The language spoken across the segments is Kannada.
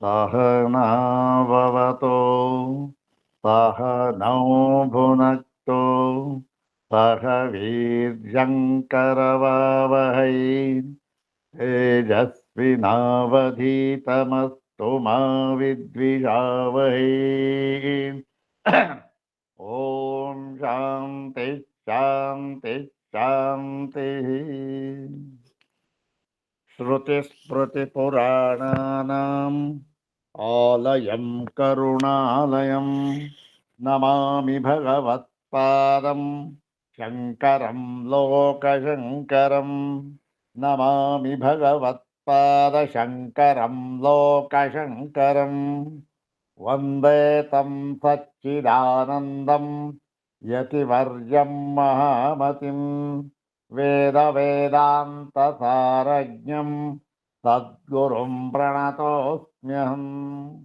सहनाववतो सहनौ भुनक्तो सह वीर्यङ्करवावहै तेजस्विनावधीतमस्तु मा विद्विषावहै। ॐ शान्ति शान्ति शान्तिः। श्रुतिस्मृतिपुराणानाम् आलयं करुणालयं नमामि भगवत्पादं शङ्करं लोकशङ्करं। नमामि भगवत्पादशङ्करं लोकशङ्करं। वन्दे तं सच्चिदानन्दं यतिवर्यं महामतिं वेदवेदान्तसारज्ञं सद्गुरुं प्रणतोऽस्म्यहम्।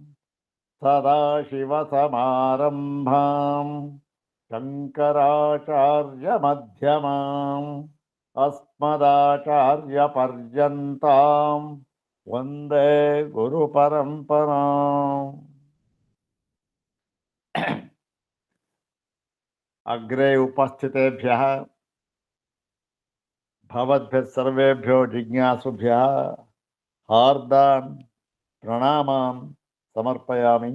सदाशिवसमारम्भां शङ्कराचार्यमध्यमाम् अस्मदाचार्यपर्यन्तां वन्दे गुरुपरम्पराम्। अग्रे उपस्थितेभ्यः भवद्भ्यः सर्वेभ्यो जिज्ञासुभ्यः हार्दान् प्रणामान् समर्पयामि।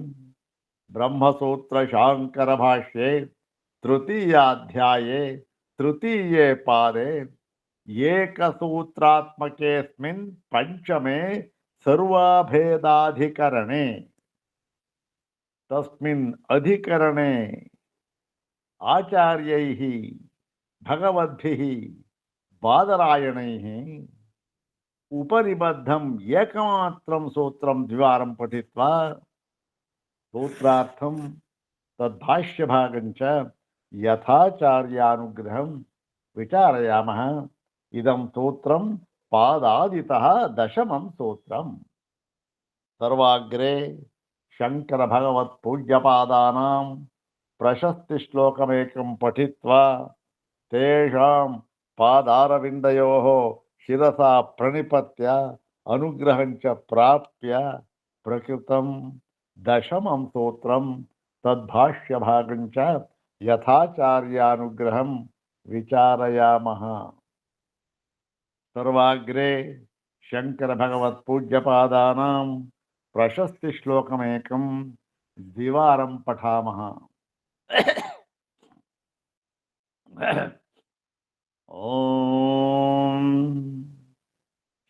ब्रह्मसूत्रशाङ्करभाष्ये तृतीयाध्याये तृतीये पादे एकसूत्रात्मकेऽस्मिन् पञ्चमे सर्वाभेदाधिकरणे तस्मिन् अधिकरणे आचार्यैः भगवद्भिः बादरायणैः उपनिबद्धम् एकमात्रं सूत्रं द्विवारं पठित्वा सूत्रार्थं तद्भाष्यभागं च यथाचार्यानुग्रहं विचारयामः। इदं सूत्रं पादादितः दशमं सूत्रम्। सर्वाग्रे शङ्करभगवत्पूज्यपादानां प्रशस्तिश्लोकमेकं पठित्वा तेषां पादारविन्दयोः शिरसा प्रणिपत्य अनुग्रहं च प्राप्य प्रकृतं दशमं सूत्रं तद्भाष्यभागं च यथाचार्यानुग्रहं विचारयामः। सर्वाग्रे शङ्करभगवत्पूज्यपादानां प्रशस्तिश्लोकमेकं द्विवारं पठामः। ॐ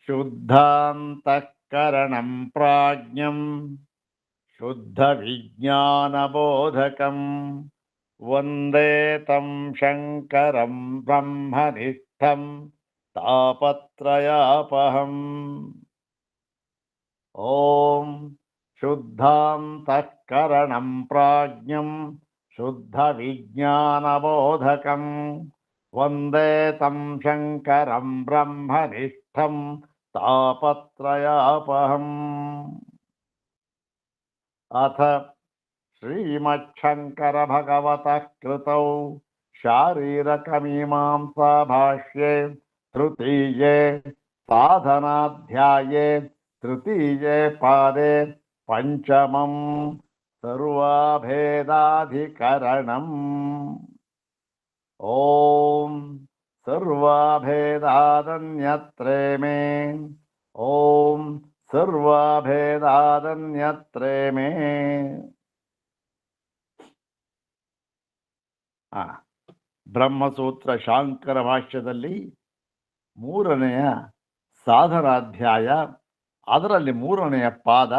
शुद्धान्तःकरणं प्राज्ञं शुद्धविज्ञानबोधकं वन्दे तं शङ्करं ब्रह्मनिष्ठं तापत्रयापहम्। ॐ शुद्धान्तःकरणं प्राज्ञं शुद्धविज्ञानबोधकं वन्दे तं शङ्करं ब्रह्मनिष्ठं तापत्रयापहम्। अथ श्रीमच्छङ्करभगवतः कृतौ शारीरकमीमांसाभाष्ये तृतीये साधनाध्याये तृतीये पादे पञ्चमं सर्वाभेदाधिकरणम्। ॐ सर्वाभेदादन्यत्रे मे ॐ सर्वाभेदादन्यत्रे मे। ಬ್ರಹ್ಮಸೂತ್ರ ಶಾಂಕರ ಭಾಷ್ಯದಲ್ಲಿ ಮೂರನೆಯ ಸಾಧನಾಧ್ಯಾಯ, ಅದರಲ್ಲಿ ಮೂರನೆಯ ಪಾದ,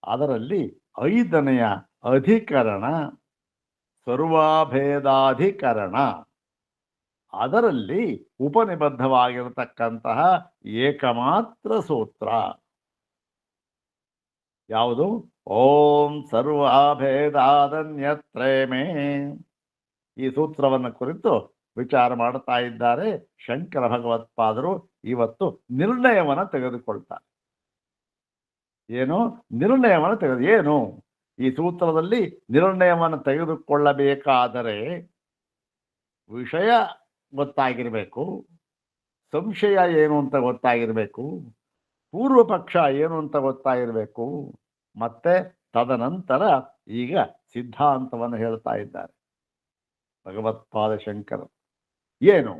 ಅದರಲ್ಲಿ ಐದನೆಯ ಅಧಿಕರಣ ಸರ್ವಾಭೇದಾಧಿಕರಣ. ಅದರಲ್ಲಿ ಉಪನಿಬದ್ಧವಾಗಿರತಕ್ಕಂತಹ ಏಕಮಾತ್ರ ಸೂತ್ರ ಯಾವುದು? ಓಂ ಸರ್ವಾಭೇದಾದನ್ಯತ್ರೇ ಮೇ. ಈ ಸೂತ್ರವನ್ನು ಕುರಿತು ವಿಚಾರ ಮಾಡುತ್ತಾ ಇದ್ದಾರೆ ಶಂಕರ ಭಗವತ್ಪಾದರು. ಇವತ್ತು ನಿರ್ಣಯವನ್ನು ತೆಗೆದುಕೊಳ್ತಾರೆ. ಏನು ನಿರ್ಣಯವನ್ನು ಏನು ಈ ಸೂತ್ರದಲ್ಲಿ ನಿರ್ಣಯವನ್ನು ತೆಗೆದುಕೊಳ್ಳಬೇಕಾದರೆ ವಿಷಯ ಗೊತ್ತಾಗಿರಬೇಕು, ಸಂಶಯ ಏನು ಅಂತ ಗೊತ್ತಾಗಿರಬೇಕು, ಪೂರ್ವ ಪಕ್ಷ ಏನು ಅಂತ ಗೊತ್ತಾಗಿರಬೇಕು, ಮತ್ತೆ ತದನಂತರ ಈಗ ಸಿದ್ಧಾಂತವನ್ನು ಹೇಳ್ತಾ ಇದ್ದಾರೆ ಭಗವತ್ಪಾದ ಶಂಕರರು. ಏನು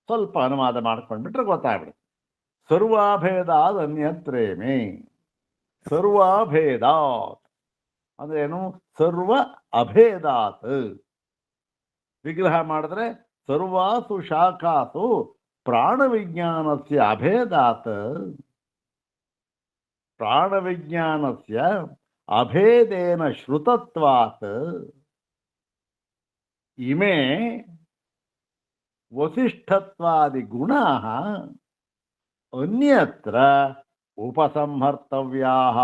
ಸ್ವಲ್ಪ ಅನುವಾದ ಮಾಡ್ಕೊಂಡ್ಬಿಟ್ರೆ ಗೊತ್ತಾಗ್ಬಿಡುತ್ತೆ. ಸರ್ವಾಭೇದಾದ್ ಅನ್ಯತ್ರೇಮೇ. ಸರ್ವಾಭೇದಾತ್ ಅಂದ್ರೆ ಏನು? ಸರ್ವ ಅಭೇದಾತ್. ವಿಗ್ರಹ ಮಾಡಿದ್ರೆ ಸರ್ವಾಸು ಶಾಖಾಸು ಪ್ರಾಣವಿಜ್ಞಾನಸ್ಯ ಅಭೇದಾತ್. ಪ್ರಾಣವಿಜ್ಞಾನಸ್ಯ ಅಭೇದೇನ ಶ್ರುತತ್ವಾತ್ ಇಮೇ ವಸಿಷ್ಠತ್ವಾದಿ ಗುಣಾಃ ಅನ್ಯತ್ರ ಉಪಸಂಹರ್ತವ್ಯಾಃ.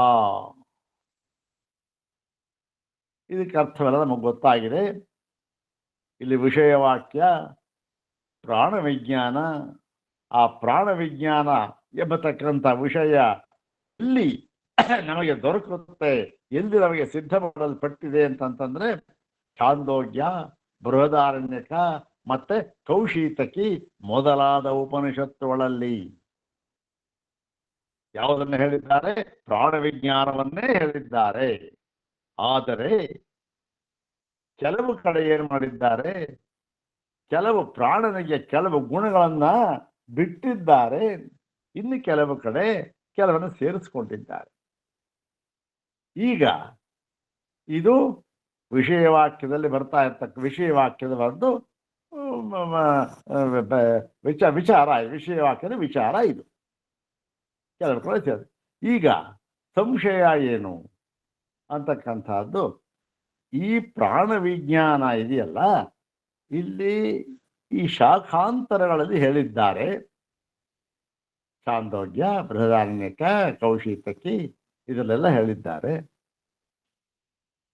ಇದಕ್ಕೆ ಅರ್ಥವೆಲ್ಲ ನಮಗೆ ಗೊತ್ತಾಗಿದೆ. ಇಲ್ಲಿ ವಿಷಯವಾಕ್ಯ ಪ್ರಾಣವಿಜ್ಞಾನ. ಆ ಪ್ರಾಣವಿಜ್ಞಾನ ಎಂಬತಕ್ಕಂಥ ವಿಷಯ ಎಲ್ಲಿ ನಮಗೆ ದೊರಕುತ್ತೆ, ಎಲ್ಲಿ ನಮಗೆ ಸಿದ್ಧ ಮಾಡಲ್ಪಟ್ಟಿದೆ ಅಂತಂತಂದ್ರೆ ಛಾಂದೋಗ್ಯ, ಬೃಹದಾರಣ್ಯಕ ಮತ್ತೆ ಕೌಶೀತಕಿ ಮೊದಲಾದ ಉಪನಿಷತ್ತುಗಳಲ್ಲಿ. ಯಾವುದನ್ನು ಹೇಳಿದ್ದಾರೆ? ಪ್ರಾಣವಿಜ್ಞಾನವನ್ನೇ ಹೇಳಿದ್ದಾರೆ. ಆದರೆ ಕೆಲವು ಕಡೆ ಏನು ಮಾಡಿದ್ದಾರೆ? ಕೆಲವು ಪ್ರಾಣನಿಗೆ ಕೆಲವು ಗುಣಗಳನ್ನ ಬಿಟ್ಟಿದ್ದಾರೆ, ಇನ್ನು ಕೆಲವು ಕಡೆ ಕೆಲವನ್ನು ಸೇರಿಸ್ಕೊಂಡಿದ್ದಾರೆ. ಈಗ ಇದು ವಿಷಯವಾಕ್ಯದಲ್ಲಿ ಬರ್ತಾ ಇರ್ತಕ್ಕ ವಿಷಯವಾಕ್ಯದ ಒಂದು ವಿಚಾರ, ವಿಷಯವಾಕ್ಯದ ವಿಚಾರ ಇದು. ಕೆಲವು ಕಡೆ ಸೇರಿ. ಈಗ ಸಂಶಯ ಏನು ಅಂತಕ್ಕಂಥದ್ದು, ಈ ಪ್ರಾಣವಿಜ್ಞಾನ ಇದೆಯಲ್ಲ, ಇಲ್ಲಿ ಈ ಶಾಖಾಂತರಗಳಲ್ಲಿ ಹೇಳಿದ್ದಾರೆ. ಛಾಂದೋಗ್ಯ, ಬೃಹದಾರಣ್ಯಕ, ಕೌಶೀತಕಿ ಇದರಲ್ಲೆಲ್ಲ ಹೇಳಿದ್ದಾರೆ.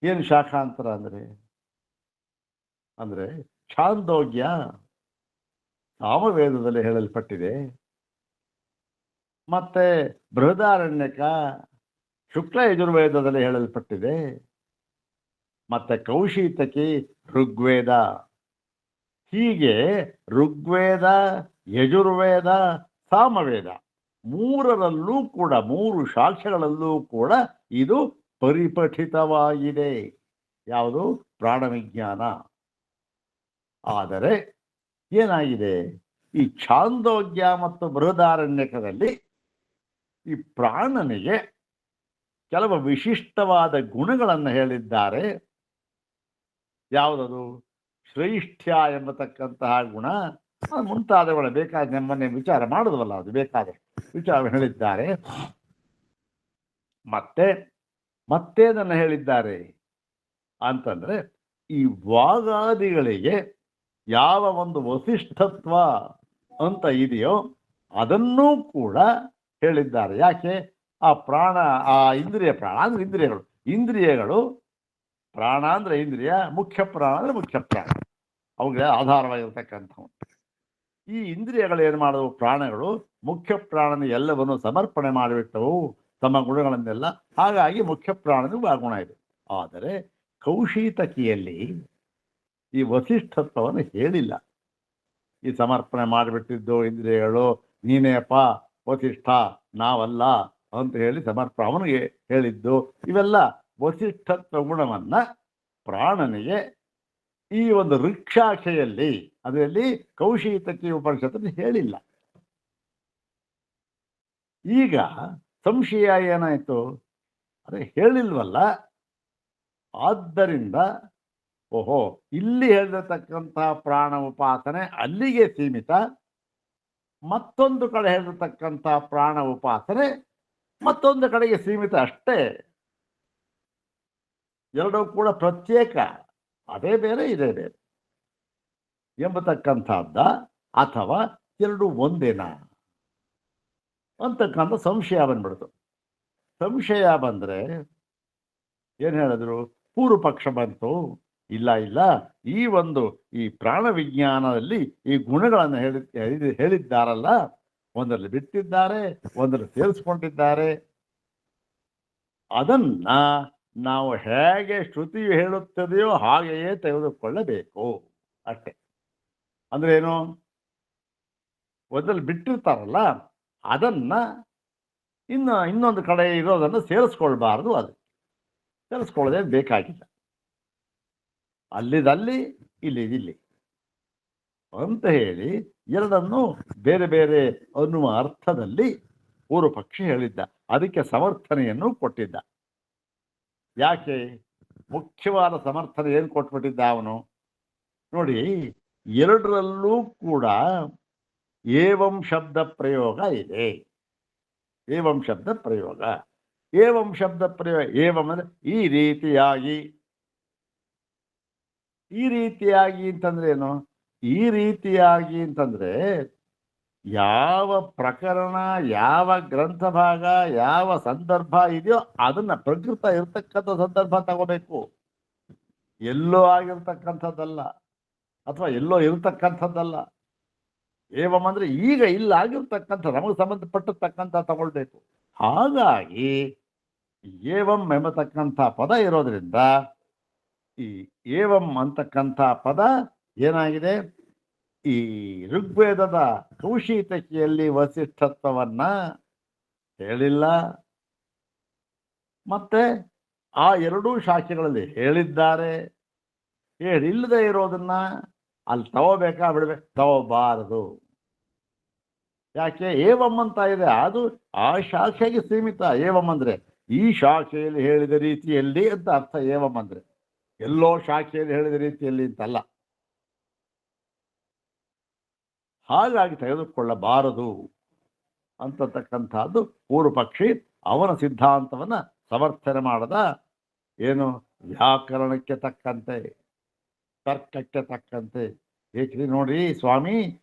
ಏನು ಶಾಖಾಂತರ ಅಂದ್ರೆ ಛಾಂದೋಗ್ಯ ಸಾಮವೇದದಲ್ಲಿ ಹೇಳಲ್ಪಟ್ಟಿದೆ. ಮತ್ತೆ ಬೃಹದಾರಣ್ಯಕ ಶುಕ್ಲ ಯಜುರ್ವೇದದಲ್ಲಿ ಹೇಳಲ್ಪಟ್ಟಿದೆ. ಮತ್ತೆ ಕೌಶೀತಕಿ ಋಗ್ವೇದ. ಹೀಗೆ ಋಗ್ವೇದ, ಯಜುರ್ವೇದ, ಸಾಮವೇದ ಮೂರರಲ್ಲೂ ಕೂಡ, ಮೂರು ಶಾಖೆಗಳಲ್ಲೂ ಕೂಡ ಇದು ಪರಿಪಠಿತವಾಗಿದೆ. ಯಾವುದು? ಪ್ರಾಣವಿಜ್ಞಾನ. ಆದರೆ ಏನಾಗಿದೆ? ಈ ಛಾಂದೋಗ್ಯ ಮತ್ತು ಬೃಹದಾರಣ್ಯಕದಲ್ಲಿ ಈ ಪ್ರಾಣನಿಗೆ ಕೆಲವು ವಿಶಿಷ್ಟವಾದ ಗುಣಗಳನ್ನು ಹೇಳಿದ್ದಾರೆ. ಯಾವುದದು? ಶ್ರೈಷ್ಠ್ಯ ಎಂಬತಕ್ಕಂತಹ ಗುಣ ಮುಂತಾದವುಗಳ ಬೇಕಾದ ನಮ್ಮನ್ನೇ ವಿಚಾರ ಮಾಡುದವಲ್ಲ, ಅದು ಬೇಕಾದ ವಿಚಾರ ಹೇಳಿದ್ದಾರೆ. ಮತ್ತೆ ಅದನ್ನು ಹೇಳಿದ್ದಾರೆ ಅಂತಂದ್ರೆ ಈ ವಾಗಾದಿಗಳಿಗೆ ಯಾವ ಒಂದು ವಸಿಷ್ಠತ್ವ ಅಂತ ಇದೆಯೋ ಅದನ್ನೂ ಕೂಡ ಹೇಳಿದ್ದಾರೆ. ಯಾಕೆ? ಆ ಪ್ರಾಣ, ಆ ಇಂದ್ರಿಯ, ಪ್ರಾಣ ಅಂದ್ರೆ ಇಂದ್ರಿಯಗಳು, ಪ್ರಾಣ ಅಂದ್ರೆ ಇಂದ್ರಿಯ, ಮುಖ್ಯ ಪ್ರಾಣ ಅಂದ್ರೆ ಮುಖ್ಯ ಪ್ರಾಣ, ಅವುಗಳ ಆಧಾರವಾಗಿರ್ತಕ್ಕಂಥವು. ಈ ಇಂದ್ರಿಯಗಳು ಏನು ಮಾಡೋದು? ಪ್ರಾಣಗಳು ಮುಖ್ಯ ಪ್ರಾಣನ ಎಲ್ಲವನ್ನು ಸಮರ್ಪಣೆ ಮಾಡಿಬಿಟ್ಟವು, ತಮ್ಮ ಗುಣಗಳನ್ನೆಲ್ಲ. ಹಾಗಾಗಿ ಮುಖ್ಯ ಪ್ರಾಣನಿಗೂ ಆ ಗುಣ ಇದೆ. ಆದರೆ ಕೌಶೀತಕಿಯಲ್ಲಿ ಈ ವಸಿಷ್ಠತ್ವವನ್ನು ಹೇಳಿಲ್ಲ. ಈ ಸಮರ್ಪಣೆ ಮಾಡಿಬಿಟ್ಟಿದ್ದು ಇಂದ್ರಿಯಗಳು, ನೀನೇಪ್ಪ ವಸಿಷ್ಠ, ನಾವಲ್ಲ ಅಂತ ಹೇಳಿ ಸಮರ್ಪಣೆ ಅವನಿಗೆ ಹೇಳಿದ್ದು, ಇವೆಲ್ಲ ವಸಿಷ್ಠತ್ವ ಗುಣವನ್ನ ಪ್ರಾಣನಿಗೆ ಈ ಒಂದು ಋಕ್ಷಾಖೆಯಲ್ಲಿ, ಅದರಲ್ಲಿ ಕೌಶೀತಕಿ ಉಪನಿಷತ್ತನ್ನು ಹೇಳಿಲ್ಲ. ಈಗ ಸಂಶಯ ಏನಾಯ್ತು? ಅದೇ ಹೇಳಿಲ್ವಲ್ಲ. ಆದ್ದರಿಂದ ಓಹೋ, ಇಲ್ಲಿ ಹೇಳಿರತಕ್ಕಂತಹ ಪ್ರಾಣ ಉಪಾಸನೆ ಅಲ್ಲಿಗೆ ಸೀಮಿತ, ಮತ್ತೊಂದು ಕಡೆ ಹೇಳಿರತಕ್ಕಂತಹ ಪ್ರಾಣ ಉಪಾಸನೆ ಮತ್ತೊಂದು ಕಡೆಗೆ ಸೀಮಿತ ಅಷ್ಟೇ. ಎರಡೂ ಕೂಡ ಪ್ರತ್ಯೇಕ, ಅದೇ ಬೇರೆ ಇದೇ ಬೇರೆ ಎಂಬತಕ್ಕಂಥದ್ದ, ಅಥವಾ ಎರಡು ಒಂದೇನಾ ಅಂತಕ್ಕಂಥ ಸಂಶಯ ಬಂದ್ಬಿಡ್ತು. ಸಂಶಯ ಬಂದ್ರೆ ಏನ್ ಹೇಳಿದ್ರು? ಪೂರ್ವ ಪಕ್ಷ ಬಂತು. ಇಲ್ಲ, ಈ ಪ್ರಾಣ ವಿಜ್ಞಾನದಲ್ಲಿ ಈ ಗುಣಗಳನ್ನು ಹೇಳಿದ್ದಾರಲ್ಲ, ಒಂದರಲ್ಲಿ ಬಿಟ್ಟಿದ್ದಾರೆ, ಒಂದರಲ್ಲಿ ಸೇರಿಸ್ಕೊಂಡಿದ್ದಾರೆ. ಅದನ್ನ ನಾವು ಹೇಗೆ ಶ್ರುತಿಯು ಹೇಳುತ್ತದೆಯೋ ಹಾಗೆಯೇ ತೆಗೆದುಕೊಳ್ಳಬೇಕು ಅಷ್ಟೆ. ಅಂದ್ರೆ ಏನು? ಒಂದಲ್ಲಿ ಬಿಟ್ಟಿರ್ತಾರಲ್ಲ, ಅದನ್ನ ಇನ್ನೊಂದು ಕಡೆ ಇರೋದನ್ನು ಸೇರಿಸ್ಕೊಳ್ಬಾರ್ದು. ಅದು ಸೇರಿಸ್ಕೊಳ್ಳೋದೇ ಬೇಕಾಗಿಲ್ಲ. ಅಲ್ಲಿದಲ್ಲಿ ಇಲ್ಲಿ ಅಂತ ಹೇಳಿ ಎರಡನ್ನು ಬೇರೆ ಬೇರೆ ಅನ್ನುವ ಅರ್ಥದಲ್ಲಿ ಪೂರ್ವ ಪಕ್ಷಿ ಹೇಳಿದ್ದ. ಅದಕ್ಕೆ ಸಮರ್ಥನೆಯನ್ನು ಕೊಟ್ಟಿದ್ದ. ಯಾಕೆ? ಮುಖ್ಯವಾದ ಸಮರ್ಥನೆ ಏನು ಕೊಟ್ಬಿಟ್ಟಿದ್ದ ಅವನು ನೋಡಿ. ಎರಡರಲ್ಲೂ ಕೂಡ ಏವಂ ಶಬ್ದ ಪ್ರಯೋಗ ಇದೆ. ಏವಂ ಶಬ್ದ ಪ್ರಯೋಗ. ಏವಂ ಶಬ್ದ ಪ್ರಯೋಗ. ಏವಂ ಅಂದ್ರೆ ಈ ರೀತಿಯಾಗಿ. ಈ ರೀತಿಯಾಗಿ ಅಂತಂದ್ರೆ ಏನು? ಈ ರೀತಿಯಾಗಿ ಅಂತಂದ್ರೆ ಯಾವ ಪ್ರಕರಣ, ಯಾವ ಗ್ರಂಥ ಭಾಗ, ಯಾವ ಸಂದರ್ಭ ಇದೆಯೋ ಅದನ್ನ ಪ್ರಕೃತ ಇರ್ತಕ್ಕಂಥ ಸಂದರ್ಭ ತಗೋಬೇಕು. ಎಲ್ಲೋ ಆಗಿರ್ತಕ್ಕಂಥದ್ದಲ್ಲ, ಅಥವಾ ಎಲ್ಲೋ ಇರ್ತಕ್ಕಂಥದ್ದಲ್ಲ. ಏವಂ ಅಂದ್ರೆ ಈಗ ಇಲ್ಲ ಆಗಿರ್ತಕ್ಕಂಥ, ನಮಗೆ ಸಂಬಂಧಪಟ್ಟಿರ್ತಕ್ಕಂಥ ತಗೊಳ್ಬೇಕು. ಹಾಗಾಗಿ ಏವಂ ಎಂಬತಕ್ಕಂಥ ಪದ ಇರೋದ್ರಿಂದ ಈ ಏವಂ ಅಂತಕ್ಕಂಥ ಪದ ಏನಾಗಿದೆ? ಈ ಋಗ್ವೇದದ ಕೌಶೀತಕಿಯಲ್ಲಿ ವಸಿಷ್ಠತ್ವವನ್ನ ಹೇಳಿಲ್ಲ, ಮತ್ತೆ ಆ ಎರಡೂ ಶಾಖೆಗಳಲ್ಲಿ ಹೇಳಿದ್ದಾರೆ. ಹೇಳಿಲ್ಲದೆ ಇರೋದನ್ನ ಅಲ್ಲಿ ತಗೋಬೇಕಾ ಬಿಡ್ಬೇಕು? ತಗೋಬಾರದು. ಯಾಕೆ? ಏವಂ ಅಂತ ಇದೆ, ಅದು ಆ ಶಾಖೆಗೆ ಸೀಮಿತ. ಏವಂ ಅಂದ್ರೆ ಈ ಶಾಖೆಯಲ್ಲಿ ಹೇಳಿದ ರೀತಿಯಲ್ಲಿ ಅಂತ ಅರ್ಥ. ಏವಂ ಅಂದ್ರೆ ಎಲ್ಲೋ ಶಾಖೆಯಲ್ಲಿ ಹೇಳಿದ ರೀತಿಯಲ್ಲಿ ಅಂತಲ್ಲ. ಹಾಗಾಗಿ ತೆಗೆದುಕೊಳ್ಳಬಾರದು ಅಂತಕ್ಕಂಥದ್ದು ಪೂರ್ವ ಪಕ್ಷಿ ಅವನ ಸಿದ್ಧಾಂತವನ್ನ ಸಮರ್ಥನೆ ಮಾಡದ. ಏನು? ವ್ಯಾಕರಣಕ್ಕೆ ತಕ್ಕಂತೆ, ತರ್ಕಕ್ಕೆ ತಕ್ಕಂತೆ. ಏಕೆ ನೋಡಿ ಸ್ವಾಮಿ,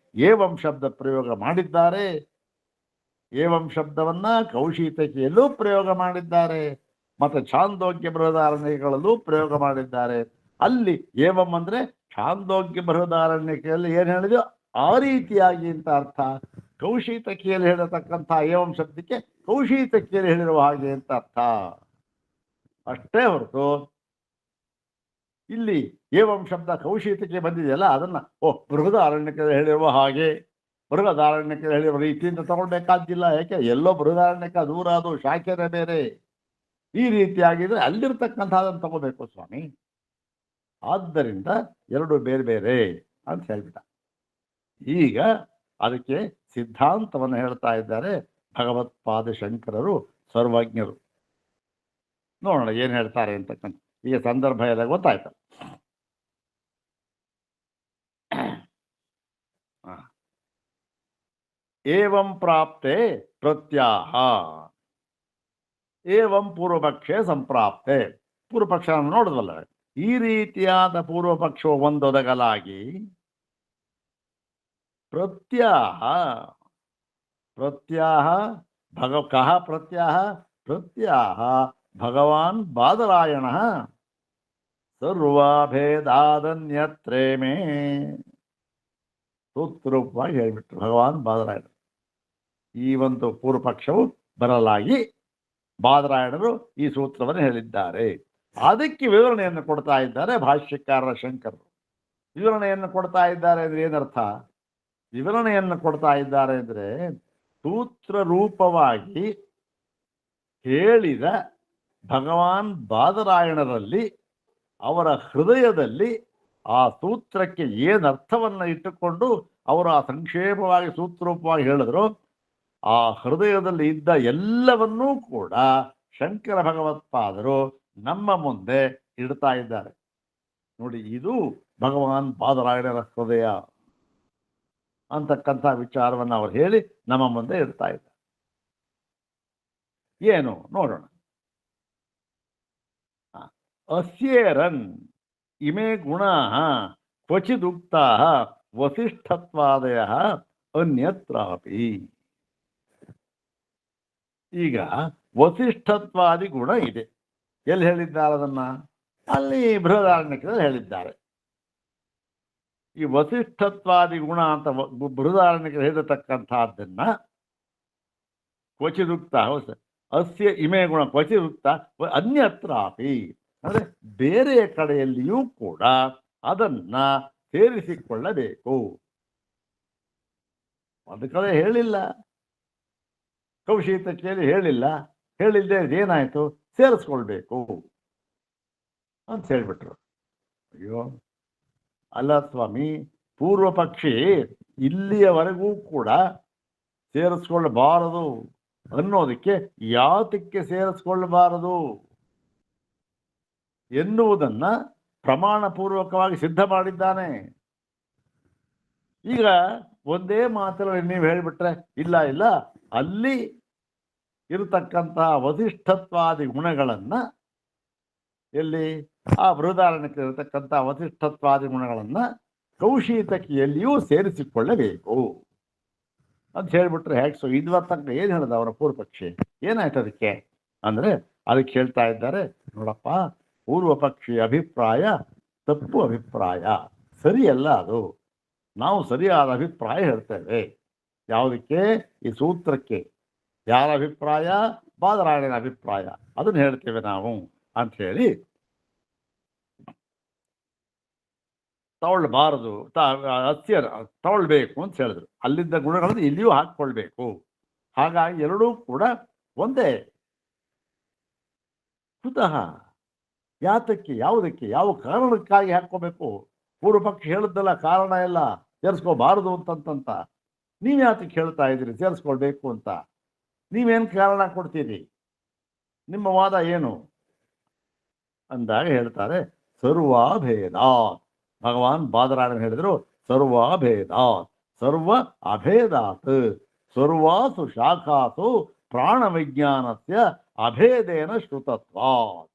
ಏವಂ ಶಬ್ದ ಪ್ರಯೋಗ ಮಾಡಿದ್ದಾರೆ. ಏವಂ ಶಬ್ದವನ್ನ ಕೌಶೀತಕಿಯಲ್ಲೂ ಪ್ರಯೋಗ ಮಾಡಿದ್ದಾರೆ, ಮತ್ತೆ ಛಾಂದೋಗ್ಯ ಬೃಹದಾರಣ್ಯಗಳಲ್ಲೂ ಪ್ರಯೋಗ ಮಾಡಿದ್ದಾರೆ. ಅಲ್ಲಿ ಏವಂ ಅಂದ್ರೆ ಛಾಂದೋಗ್ಯ ಬೃಹದಾರಣ್ಯಕೆಯಲ್ಲಿ ಏನು ಹೇಳಿದೆಯೋ ಆ ರೀತಿಯಾಗಿ ಅಂತ ಅರ್ಥ. ಕೌಶೀತಕಿಯಲ್ಲಿ ಹೇಳತಕ್ಕಂಥ ಏವಂ ಶಬ್ದಕ್ಕೆ ಕೌಶೀತಕಿಯಲ್ಲಿ ಹೇಳಿರುವ ಹಾಗೆ ಅಂತ ಅರ್ಥ ಅಷ್ಟೇ ಹೊರತು ಇಲ್ಲಿ ಏವಂ ಶಬ್ದ ಕೌಶೀತಕ್ಕೆ ಬಂದಿದೆಯಲ್ಲ ಅದನ್ನ ಬೃಹದಾರಣ್ಯಕ್ಕೆ ಹೇಳಿರುವ ಹಾಗೆ, ಬೃಹದಾರಣ್ಯಕ್ಕೆ ಹೇಳಿರುವ ರೀತಿಯಿಂದ ತಗೊಳ್ಬೇಕಾದಿಲ್ಲ. ಯಾಕೆ? ಎಲ್ಲೋ ಬೃಹದಾರಣ್ಯಕ್ಕೆ ದೂರ, ಅದು ಶಾಖೆನೇ ಬೇರೆ. ಈ ರೀತಿಯಾಗಿದ್ರೆ ಅಲ್ಲಿರ್ತಕ್ಕಂಥದ್ದನ್ನು ತಗೋಬೇಕು ಸ್ವಾಮಿ. ಆದ್ದರಿಂದ ಎರಡು ಬೇರೆ ಬೇರೆ ಅಂತ ಹೇಳ್ಬಿಟ್ಟ. ಈಗ ಅದಕ್ಕೆ ಸಿದ್ಧಾಂತವನ್ನು ಹೇಳ್ತಾ ಇದ್ದಾರೆ ಭಗವತ್ಪಾದ ಶಂಕರರು, ಸರ್ವಜ್ಞರು. ನೋಡೋಣ ಏನು ಹೇಳ್ತಾರೆ ಅಂತಕ್ಕಂಥ. ಈಗ ಸಂದರ್ಭ ಎಲ್ಲ ಗೊತ್ತಾಯ್ತು. ಏವಂ ಪ್ರಾಪ್ತೆ ಪ್ರತ್ಯಾಹ. ಏವಂ ಪೂರ್ವಪಕ್ಷೆ ಸಂಪ್ರಾಪ್ತೆ. ಪೂರ್ವಪಕ್ಷ ನೋಡಿದ್ವಲ್ಲ, ಈ ರೀತಿಯಾದ ಪೂರ್ವಪಕ್ಷವು ಒಂದೊದಗಲಾಗಿ ಪ್ರತ್ಯಾಹ. ಪ್ರತ್ಯಾಹ ಕಹ ಪ್ರತ್ಯಾಹ? ಪ್ರತ್ಯಾಹ ಭಗವಾನ್ ಬಾದರಾಯಣ ಸರ್ವಾಭೇದಾದನ್ಯತ್ರೇಮೇ. ಸೂತ್ರೂಪವಾಗಿ ಹೇಳಿಬಿಟ್ರು ಭಗವಾನ್ ಬಾದರಾಯಣ. ಈ ಒಂದು ಪೂರ್ವಪಕ್ಷವು ಬರಲಾಗಿ ಬಾದರಾಯಣರು ಈ ಸೂತ್ರವನ್ನು ಹೇಳಿದ್ದಾರೆ. ಅದಕ್ಕೆ ವಿವರಣೆಯನ್ನು ಕೊಡ್ತಾ ಇದ್ದಾರೆ ಭಾಷ್ಯಕಾರರ ಶಂಕರರು. ವಿವರಣೆಯನ್ನು ಕೊಡ್ತಾ ಇದ್ದಾರೆ ಅಂದ್ರೆ ಏನರ್ಥ? ವಿವರಣೆಯನ್ನು ಕೊಡ್ತಾ ಇದ್ದಾರೆ ಅಂದ್ರೆ ಸೂತ್ರ ರೂಪವಾಗಿ ಹೇಳಿದ ಭಗವಾನ್ ಬಾದರಾಯಣರಲ್ಲಿ ಅವರ ಹೃದಯದಲ್ಲಿ ಆ ಸೂತ್ರಕ್ಕೆ ಏನರ್ಥವನ್ನು ಇಟ್ಟುಕೊಂಡು ಅವರು ಆ ಸಂಕ್ಷೇಪವಾಗಿ ಸೂತ್ರರೂಪವಾಗಿ ಹೇಳಿದ್ರು, ಆ ಹೃದಯದಲ್ಲಿ ಇದ್ದ ಎಲ್ಲವನ್ನೂ ಕೂಡ ಶಂಕರ ಭಗವತ್ಪಾದರು ನಮ್ಮ ಮುಂದೆ ಇಡ್ತಾ ಇದ್ದಾರೆ. ನೋಡಿ, ಇದು ಭಗವಾನ್ ಬಾದರಾಯಣರ ಹೃದಯ ಅಂತಕ್ಕಂಥ ವಿಚಾರವನ್ನು ಅವರು ಹೇಳಿ ನಮ್ಮ ಮುಂದೆ ಇಡ್ತಾ ಇದ್ದಾರೆ. ಏನು ನೋಡೋಣ. ಅಸ್ಯೇರನ್ ಇಮೇ ಗುಣಾ ಕ್ವಚಿದುಕ್ತಾ ವಸಿಷ್ಠತ್ವಾದಯ ಅನ್ಯತ್ರಾಪಿ. ಈಗ ವಸಿಷ್ಠತ್ವಾದಿ ಗುಣ ಇದೆ. ಎಲ್ಲಿ ಹೇಳಿದ್ದಾರೆ ಅದನ್ನ? ಅಲ್ಲಿ ಬೃಹದಾರಣ್ಯಕದಲ್ಲಿ ಹೇಳಿದ್ದಾರೆ. ಈ ವಸಿಷ್ಠತ್ವಾದಿ ಗುಣ ಅಂತ ಬೃಹದಾರಣ್ಯಕದಲ್ಲಿ ಹೇಳಿರತಕ್ಕಂಥದ್ದನ್ನ ಕ್ವಚಿದುಕ್ತ ಅಸ್ಯ ಇಮೇ ಗುಣ ಕ್ವಚಿದುಕ್ತ ಅನ್ಯತ್ರಾಪಿ ಅಂದ್ರೆ ಬೇರೆ ಕಡೆಯಲ್ಲಿಯೂ ಕೂಡ ಅದನ್ನ ಸೇರಿಸಿಕೊಳ್ಳಬೇಕು. ಒಂದು ಕಡೆ ಹೇಳಿಲ್ಲ. ಕೌಶೀತಕಿಯಲ್ಲಿ ಹೇಳಿಲ್ಲ, ಹೇಳಿಲ್ಲದೆ ಏನಾಯ್ತು, ಸೇರಿಸ್ಕೊಳ್ಬೇಕು ಅಂತ ಹೇಳ್ಬಿಟ್ರು. ಅಯ್ಯೋ ಅಲ್ಲ ಸ್ವಾಮಿ, ಪೂರ್ವ ಪಕ್ಷಿ ಇಲ್ಲಿಯವರೆಗೂ ಕೂಡ ಸೇರಿಸ್ಕೊಳ್ಬಾರದು ಅನ್ನೋದಕ್ಕೆ ಯಾತಕ್ಕೆ ಸೇರಿಸ್ಕೊಳ್ಬಾರದು ಎನ್ನುವುದನ್ನ ಪ್ರಮಾಣ ಪೂರ್ವಕವಾಗಿ ಸಿದ್ಧ ಮಾಡಿದ್ದಾನೆ. ಈಗ ಒಂದೇ ಮಾತಲ್ಲಿ ನೀವು ಹೇಳಿಬಿಟ್ರೆ ಇಲ್ಲ ಇಲ್ಲ, ಅಲ್ಲಿ ಇರತಕ್ಕಂತಹ ವಸಿಷ್ಠತ್ವಾದಿ ಗುಣಗಳನ್ನ, ಎಲ್ಲಿ ಆ ಬೃಹದಾರಣ್ಯಕ್ಕೆ ಇರತಕ್ಕಂಥ ವಸಿಷ್ಠತ್ವಾದಿ ಗುಣಗಳನ್ನ ಕೌಶೀತಕಿಯಲ್ಲಿಯೂ ಸೇರಿಸಿಕೊಳ್ಳಬೇಕು ಅಂತ ಹೇಳ್ಬಿಟ್ರೆ ಹೇಗೆ? ಸೊ ಇದುವರ ತನಕ ಏನು ಹೇಳ್ದ ಅವರ ಪೂರ್ವ ಪಕ್ಷಿ? ಏನಾಯ್ತು ಅದಕ್ಕೆ ಅಂದ್ರೆ, ಅದಕ್ಕೆ ಹೇಳ್ತಾ ಇದ್ದಾರೆ, ನೋಡಪ್ಪ, ಪೂರ್ವ ಪಕ್ಷಿ ಅಭಿಪ್ರಾಯ ತಪ್ಪು ಅಭಿಪ್ರಾಯ, ಸರಿಯಲ್ಲ ಅದು. ನಾವು ಸರಿಯಾದ ಅಭಿಪ್ರಾಯ ಹೇಳ್ತೇವೆ. ಯಾವುದಕ್ಕೆ? ಈ ಸೂತ್ರಕ್ಕೆ. ಯಾರ ಅಭಿಪ್ರಾಯ? ಬಾದರಾಯಣನ ಅಭಿಪ್ರಾಯ. ಅದನ್ನು ಹೇಳ್ತೇವೆ ನಾವು ಅಂತ ಹೇಳಿ, ತಗೊಳ್ಬಾರದು, ತಗೊಳ್ಬೇಕು ಅಂತ ಹೇಳಿದ್ರು. ಅಲ್ಲಿದ್ದ ಗುಣಗಳನ್ನು ಇಲ್ಲಿಯೂ ಹಾಕ್ಕೊಳ್ಬೇಕು. ಹಾಗಾಗಿ ಎರಡೂ ಕೂಡ ಒಂದೇ. ಕುತಃ? ಯಾತಕ್ಕೆ? ಯಾವುದಕ್ಕೆ? ಯಾವ ಕಾರಣಕ್ಕಾಗಿ ಹಾಕ್ಕೋಬೇಕು? ಪೂರ್ವ ಪಕ್ಷ ಹೇಳಿದ್ದಲ್ಲ ಕಾರಣ ಎಲ್ಲ ಸೇರಿಸ್ಕೋಬಾರದು ಅಂತಂತ. ನೀವು ಯಾತಕ್ಕೆ ಹೇಳ್ತಾ ಇದ್ದೀರಿ ಸೇರಿಸ್ಕೊಳ್ಬೇಕು ಅಂತ? ನೀವೇನು ಕಾರಣ ಕೊಡ್ತೀರಿ? ನಿಮ್ಮ ವಾದ ಏನು ಅಂದಾಗ ಹೇಳ್ತಾರೆ, ಸರ್ವಾಭೇದಾತ್. ಭಗವಾನ್ ಬಾದರಾಯಣ ಹೇಳಿದ್ರು, ಸರ್ವಾಭೇದಾತ್, ಸರ್ವ ಅಭೇದಾತ್, ಸರ್ವಾಸು ಶಾಖಾಸು ಪ್ರಾಣ ವಿಜ್ಞಾನಸ್ಯ ಅಭೇದೇನ ಶ್ರುತತ್ವಾತ್.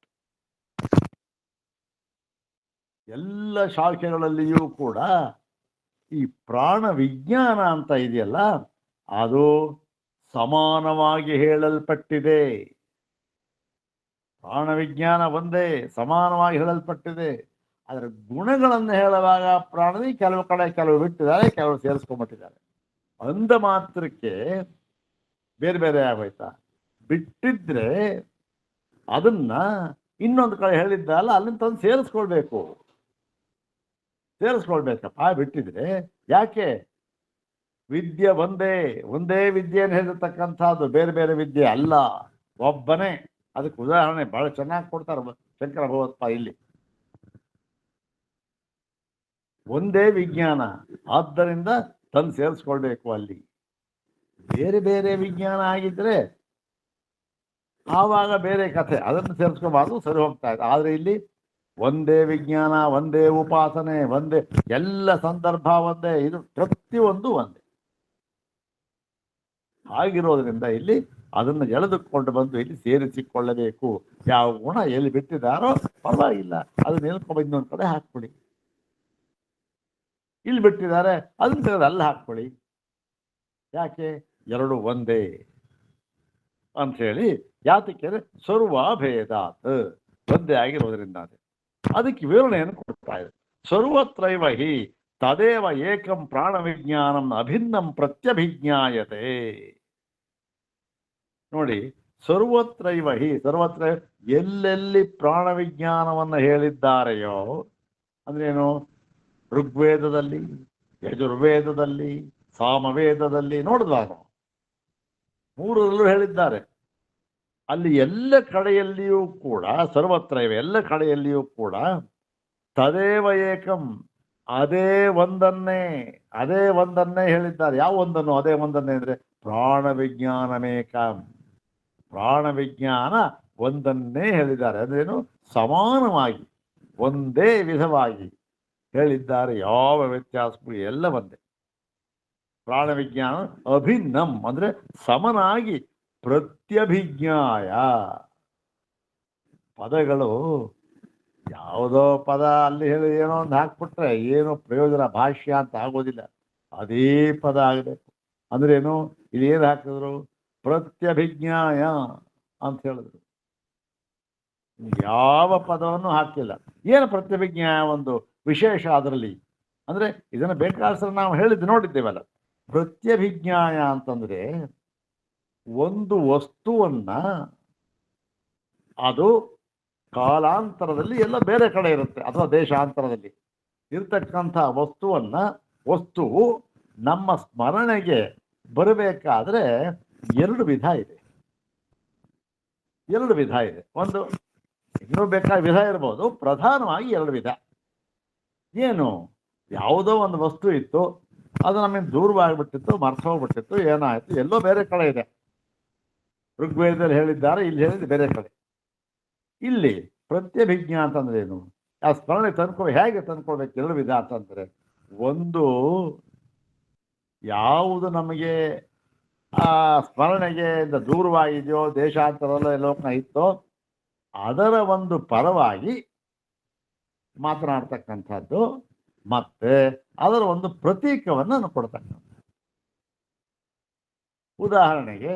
ಎಲ್ಲ ಶಾಖೆಗಳಲ್ಲಿಯೂ ಕೂಡ ಈ ಪ್ರಾಣ ವಿಜ್ಞಾನ ಅಂತ ಇದೆಯಲ್ಲ, ಅದು ಸಮಾನವಾಗಿ ಹೇಳಲ್ಪಟ್ಟಿದೆ. ಪ್ರಾಣ ವಿಜ್ಞಾನ ಒಂದೇ, ಸಮಾನವಾಗಿ ಹೇಳಲ್ಪಟ್ಟಿದೆ. ಆದರೆ ಗುಣಗಳನ್ನು ಹೇಳುವಾಗ ಪ್ರಾಣಿ ಕೆಲವು ಕಡೆ ಕೆಲವು ಬಿಟ್ಟಿದ್ದಾರೆ, ಕೆಲವು ಸೇರಿಸ್ಕೊಂಡ್ಬಿಟ್ಟಿದ್ದಾರೆ. ಅಂದ ಮಾತ್ರಕ್ಕೆ ಬೇರೆ ಬೇರೆ ಆಗೋಯ್ತಾ? ಬಿಟ್ಟಿದ್ರೆ ಅದನ್ನ ಇನ್ನೊಂದು ಕಡೆ ಹೇಳಿದ್ದಲ್ಲ, ಅಲ್ಲಿಂದ ತಂದು ಸೇರಿಸ್ಕೊಳ್ಬೇಕಪ್ಪ. ಬಿಟ್ಟಿದ್ರೆ ಯಾಕೆ? ವಿದ್ಯೆ ಒಂದೇ, ಒಂದೇ ವಿದ್ಯೆಯನ್ನು ಹೇಳಿರ್ತಕ್ಕಂಥದ್ದು, ಬೇರೆ ಬೇರೆ ವಿದ್ಯೆ ಅಲ್ಲ, ಒಬ್ಬನೇ. ಅದಕ್ಕೆ ಉದಾಹರಣೆ ಬಹಳ ಚೆನ್ನಾಗಿ ಕೊಡ್ತಾರೆ ಶಂಕರ ಭಗವತ್ಪಾದ. ಇಲ್ಲಿ ಒಂದೇ ವಿಜ್ಞಾನ, ಆದ್ದರಿಂದ ತಂದು ಸೇರಿಸ್ಕೊಳ್ಬೇಕು. ಅಲ್ಲಿ ಬೇರೆ ಬೇರೆ ವಿಜ್ಞಾನ ಆಗಿದ್ರೆ ಆವಾಗ ಬೇರೆ ಕಥೆ, ಅದನ್ನು ಸೇರಿಸ್ಕೋಬಾರ್ದು, ಸರಿ ಹೋಗ್ತಾ ಇದೆ. ಆದರೆ ಇಲ್ಲಿ ಒಂದೇ ವಿಜ್ಞಾನ, ಒಂದೇ ಉಪಾಸನೆ, ಒಂದೇ ಎಲ್ಲ ಸಂದರ್ಭ ಒಂದೇ, ಇದು ಪ್ರತಿಯೊಂದು ಒಂದೇ. ಹಾಗಿರೋದ್ರಿಂದ ಇಲ್ಲಿ ಅದನ್ನು ಎಳೆದುಕೊಂಡು ಬಂದು ಇಲ್ಲಿ ಸೇರಿಸಿಕೊಳ್ಳಬೇಕು. ಯಾವ ಗುಣ ಎಲ್ಲಿ ಬಿಟ್ಟಿದ್ದಾರೋ ಪರವಾಗಿಲ್ಲ, ಅದನ್ನ ನಿಲ್ಕೊಂಡು ಇನ್ನೊಂದು ಕಡೆ ಹಾಕ್ಬಿಡಿ. ಇಲ್ಲಿ ಬಿಟ್ಟಿದ್ದಾರೆ, ಅದನ್ನ ತೆಗೆದು ಅಲ್ಲಿ ಹಾಕ್ಕೊಳ್ಳಿ. ಯಾಕೆ? ಎರಡು ಒಂದೇ ಅಂಥೇಳಿ. ಯಾತಕ್ಕೆ? ಸರ್ವಾಭೇದಾತ್, ಒಂದೇ ಆಗಿರೋದ್ರಿಂದ. ಅದಕ್ಕೆ ವಿವರಣೆಯನ್ನು ಕೊಡ್ತಾ ಇದೆ. ಸರ್ವತ್ರೈವ ಹಿ ತದೇವ ಏಕಂ ಪ್ರಾಣ ವಿಜ್ಞಾನಂ ಅಭಿನ್ನಂ ಪ್ರತ್ಯಭಿಜ್ಞಾಯತೆ. ನೋಡಿ, ಸರ್ವತ್ರೈವ ಹಿ, ಸರ್ವತ್ರ ಎಲ್ಲೆಲ್ಲಿ ಪ್ರಾಣ ವಿಜ್ಞಾನವನ್ನು ಹೇಳಿದ್ದಾರೆಯೋ, ಅಂದ್ರೇನು? ಋಗ್ವೇದದಲ್ಲಿ, ಯಜುರ್ವೇದದಲ್ಲಿ, ಸಾಮವೇದದಲ್ಲಿ ನೋಡಿದ್ವಾಗ ಮೂರರಲ್ಲೂ ಹೇಳಿದ್ದಾರೆ. ಅಲ್ಲಿ ಎಲ್ಲ ಕಡೆಯಲ್ಲಿಯೂ ಕೂಡ ಸರ್ವತ್ರೈವ, ಎಲ್ಲ ಕಡೆಯಲ್ಲಿಯೂ ಕೂಡ ತದೇವ ಏಕಂ, ಅದೇ ಒಂದನ್ನೇ ಹೇಳಿದ್ದಾರೆ. ಯಾವ ಒಂದನ್ನು? ಅದೇ ಒಂದನ್ನೇ ಅಂದ್ರೆ ಪ್ರಾಣ ವಿಜ್ಞಾನಮೇಕಂ, ಪ್ರಾಣ ವಿಜ್ಞಾನ ಒಂದನ್ನೇ ಹೇಳಿದ್ದಾರೆ. ಅಂದ್ರೇನು? ಸಮಾನವಾಗಿ ಒಂದೇ ವಿಧವಾಗಿ ಹೇಳಿದ್ದಾರೆ. ಯಾವ ವ್ಯತ್ಯಾಸಕ್ಕೂ ಎಲ್ಲ ಒಂದೇ. ಪ್ರಾಣ ವಿಜ್ಞಾನ ಅಭಿನ್ನಂ ಅಂದ್ರೆ ಸಮನಾಗಿ, ಪ್ರತ್ಯಭಿಜ್ಞಾಯ. ಪದಗಳು ಯಾವುದೋ ಪದ ಅಲ್ಲಿ ಹೇಳಿ ಏನೋ ಒಂದು ಹಾಕ್ಬಿಟ್ರೆ ಏನೋ ಪ್ರಯೋಜನ, ಭಾಷ್ಯ ಅಂತ ಆಗೋದಿಲ್ಲ. ಅದೇ ಪದ ಆಗಬೇಕು. ಅಂದ್ರೇನು? ಇಲ್ಲಿ ಏನು ಹಾಕಿದ್ರು? ಪ್ರತ್ಯಭಿಜ್ಞಾಯ ಅಂತ ಹೇಳಿದ್ರು. ಯಾವ ಪದವನ್ನು ಹಾಕಿಲ್ಲ. ಏನು ಪ್ರತ್ಯಭಿಜ್ಞಾಯ ಒಂದು ವಿಶೇಷ ಅದರಲ್ಲಿ ಅಂದ್ರೆ, ಇದನ್ನು ಬೇಕಾದ್ರೆ ನಾವು ನೋಡಿದ್ದೇವಲ್ಲ. ಪ್ರತ್ಯಭಿಜ್ಞಾಯ ಅಂತಂದ್ರೆ ಒಂದು ವಸ್ತುವನ್ನ, ಅದು ಕಾಲಾಂತರದಲ್ಲಿ ಎಲ್ಲ ಬೇರೆ ಕಡೆ ಇರುತ್ತೆ, ಅಥವಾ ದೇಶಾಂತರದಲ್ಲಿ ಇರ್ತಕ್ಕಂಥ ವಸ್ತುವು ನಮ್ಮ ಸ್ಮರಣೆಗೆ ಬರಬೇಕಾದ್ರೆ ಎರಡು ವಿಧ ಇದೆ. ಒಂದು ಇನ್ನೂ ಬೇಕಾದ ವಿಧ ಇರ್ಬೋದು, ಪ್ರಧಾನವಾಗಿ ಎರಡು ವಿಧ. ಏನು, ಯಾವುದೋ ಒಂದು ವಸ್ತು ಇತ್ತು, ಅದು ನಮಗೆ ದೂರವಾಗಿಬಿಟ್ಟಿತ್ತು, ಮರ್ತೋಗ್ಬಿಟ್ಟಿತ್ತು, ಏನಾಯ್ತು, ಎಲ್ಲೋ ಬೇರೆ ಕಡೆ ಇದೆ. ಋಗ್ವೇದದಲ್ಲಿ ಹೇಳಿದ್ದಾರೆ, ಇಲ್ಲಿ ಹೇಳಿದ್ದು ಬೇರೆ ಕಡೆ. ಇಲ್ಲಿ ಪ್ರತ್ಯಭಿಜ್ಞಾ ಅಂತಂದ್ರೆ ಏನು, ಆ ಸ್ಮರಣೆ ಹೇಗೆ ತಂದ್ಕೊಳ್ಬೇಕು? ಎರಡು ವಿಧ ಅಂತಂದ್ರೆ, ಒಂದು ಯಾವುದು ನಮಗೆ ಆ ಸ್ಮರಣೆಗೆ ದೂರವಾಗಿದೆಯೋ, ದೇಶಾಂತರದಲ್ಲೋ ಎಲ್ಲೋ ಇತ್ತೋ, ಅದರ ಒಂದು ಪರವಾಗಿ ಮಾತನಾಡ್ತಕ್ಕಂಥದ್ದು, ಮತ್ತೆ ಅದರ ಒಂದು ಪ್ರತೀಕವನ್ನು ಕೊಡ್ತಕ್ಕಂಥ. ಉದಾಹರಣೆಗೆ,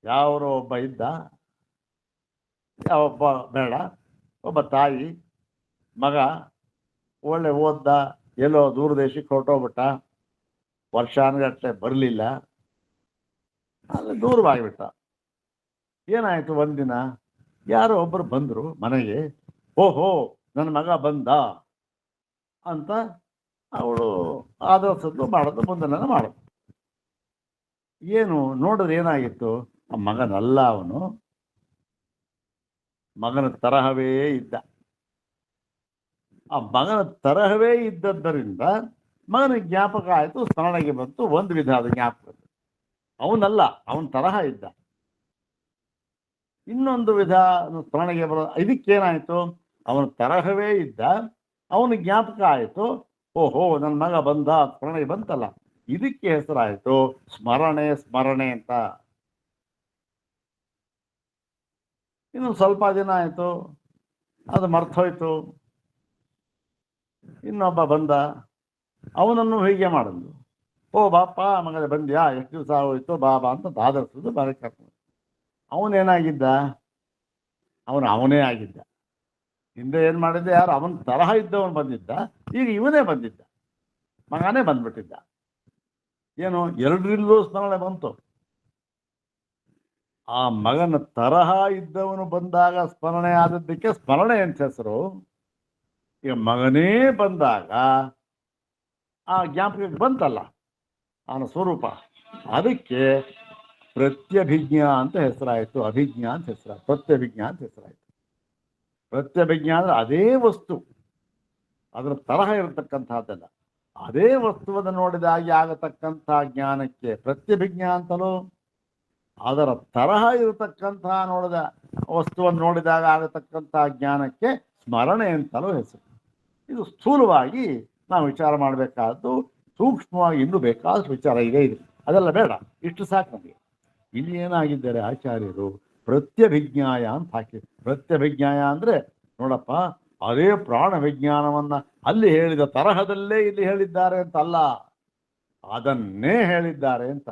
ಯಾವರೋ ಒಬ್ಬ ಇದ್ದ, ಯಾವೊಬ್ಬ ಬೇಡ, ಒಬ್ಬ ತಾಯಿ ಮಗ ಒಳ್ಳೆ ಓದ್ದ, ಎಲ್ಲೋ ದೂರ ದೇಶಕ್ಕೆ ಹೊರಟೋಗ್ಬಿಟ್ಟ, ವರ್ಷಾನುಗಟ್ಟಲೆ ಬರಲಿಲ್ಲ, ಅಲ್ಲಿ ದೂರವಾಗಿಬಿಟ್ಟ. ಏನಾಯಿತು, ಒಂದಿನ ಯಾರೋ ಒಬ್ಬರು ಬಂದರು ಮನೆಗೆ. ಓಹೋ, ನನ್ನ ಮಗ ಬಂದ ಅಂತ ಅವಳು ಆದರ್ಸದ್ದು ಮಾಡೋದು, ಮುಂದೆಲ್ಲ ಮಾಡೋದು. ಏನು ನೋಡಿದ್ರೆ ಏನಾಗಿತ್ತು, ಆ ಮಗನಲ್ಲ, ಅವನು ಮಗನ ತರಹವೇ ಇದ್ದ. ಆ ಮಗನ ತರಹವೇ ಇದ್ದದ್ದರಿಂದ ಮಗನಿಗೆ ಜ್ಞಾಪಕ ಆಯಿತು, ಸ್ಮರಣೆಗೆ ಬಂತು. ಒಂದು ವಿಧವಾದ ಜ್ಞಾಪಕ, ಅವನಲ್ಲ, ಅವನ ತರಹ ಇದ್ದ. ಇನ್ನೊಂದು ವಿಧ ಸ್ಮರಣೆಗೆ ಬರೋ, ಇದಕ್ಕೇನಾಯಿತು, ಅವನ ತರಹವೇ ಇದ್ದ, ಅವನ ಜ್ಞಾಪಕ ಆಯಿತು. ಓಹೋ, ನನ್ನ ಮಗ ಬಂದ, ಸ್ಮರಣೆಗೆ ಬಂತಲ್ಲ, ಇದಕ್ಕೆ ಹೆಸರಾಯಿತು ಸ್ಮರಣೆ ಅಂತ. ಇನ್ನು ಸ್ವಲ್ಪ ದಿನ ಆಯಿತು, ಅದು ಮರ್ತೋಯ್ತು. ಇನ್ನೊಬ್ಬ ಬಂದ, ಅವನನ್ನು ಹೀಗೆ ಮಾಡಿದ್ಲು. ಓ ಬಾಪ, ಮಗನೇ ಬಂದ್ಯಾ, ಎಷ್ಟು ದಿವಸ ಆಗೋಯ್ತು, ಬಾಬಾ ಅಂತ ಆದರ್ಸದ್ದು ಬರಕ್ಕೆ ಕರ್ಕೊಂಡು. ಅವನೇನಾಗಿದ್ದ, ಅವನೇ ಆಗಿದ್ದ. ಹಿಂದೆ ಏನು ಮಾಡಿದ್ದ, ಯಾರು ಅವನ ತರಹ ಇದ್ದವನು ಬಂದಿದ್ದ, ಈಗ ಇವನೇ ಬಂದಿದ್ದ, ಮಗನೇ ಬಂದ್ಬಿಟ್ಟಿದ್ದ. ಏನು, ಎರಡರಿಂದಲೂ ಸ್ಮರಣೆ ಬಂತು. ಆ ಮಗನ ತರಹ ಇದ್ದವನು ಬಂದಾಗ ಸ್ಮರಣೆ ಆದದ್ದಕ್ಕೆ ಸ್ಮರಣೆ ಅಂತ ಹೆಸರು. ಈಗ ಮಗನೇ ಬಂದಾಗ ಆ ಜ್ಞಾಪಕಕ್ಕೆ ಬಂತಲ್ಲ ಅವನ ಸ್ವರೂಪ, ಅದಕ್ಕೆ ಪ್ರತ್ಯಭಿಜ್ಞಾ ಅಂತ ಹೆಸರಾಯಿತು. ಅಭಿಜ್ಞಾ ಅಂತ ಹೆಸರಾಯಿತು, ಪ್ರತ್ಯಭಿಜ್ಞಾ ಅಂತ ಹೆಸರಾಯಿತು. ಪ್ರತ್ಯಭಿಜ್ಞಾ ಅಂದ್ರೆ ಅದೇ ವಸ್ತು, ಅದರ ತರಹ ಇರತಕ್ಕಂಥದ್ದಲ್ಲ, ಅದೇ ವಸ್ತುವನ್ನು ನೋಡಿದಾಗಿ ಆಗತಕ್ಕಂಥ ಜ್ಞಾನಕ್ಕೆ ಪ್ರತ್ಯಭಿಜ್ಞಾ ಅಂತಲೂ, ಅದರ ತರಹ ಇರತಕ್ಕಂಥ ನೋಡಿದ ವಸ್ತುವನ್ನು ನೋಡಿದಾಗ ಆಗತಕ್ಕಂಥ ಜ್ಞಾನಕ್ಕೆ ಸ್ಮರಣೆ ಅಂತಲೂ ಹೆಸರು. ಇದು ಸ್ಥೂಲವಾಗಿ ನಾವು ವಿಚಾರ ಮಾಡಬೇಕಾದ್ದು. ಸೂಕ್ಷ್ಮವಾಗಿ ಇನ್ನೂ ಬೇಕಾದಷ್ಟು ವಿಚಾರ ಇದೆ. ಅದೆಲ್ಲ ಬೇಡ, ಇಷ್ಟು ಸಾಕು ನಮಗೆ. ಇಲ್ಲಿ ಏನಾಗಿದ್ದಾರೆ ಆಚಾರ್ಯರು, ಪ್ರತ್ಯಭಿಜ್ಞಾಯ ಅಂತ ಹಾಕಿ. ಪ್ರತ್ಯಭಿಜ್ಞಾಯ ಅಂದ್ರೆ ನೋಡಪ್ಪ, ಅದೇ ಪ್ರಾಣ ವಿಜ್ಞಾನವನ್ನ ಅಲ್ಲಿ ಹೇಳಿದ ತರಹದಲ್ಲೇ ಇಲ್ಲಿ ಹೇಳಿದ್ದಾರೆ ಅಂತಲ್ಲ, ಅದನ್ನೇ ಹೇಳಿದ್ದಾರೆ ಅಂತ.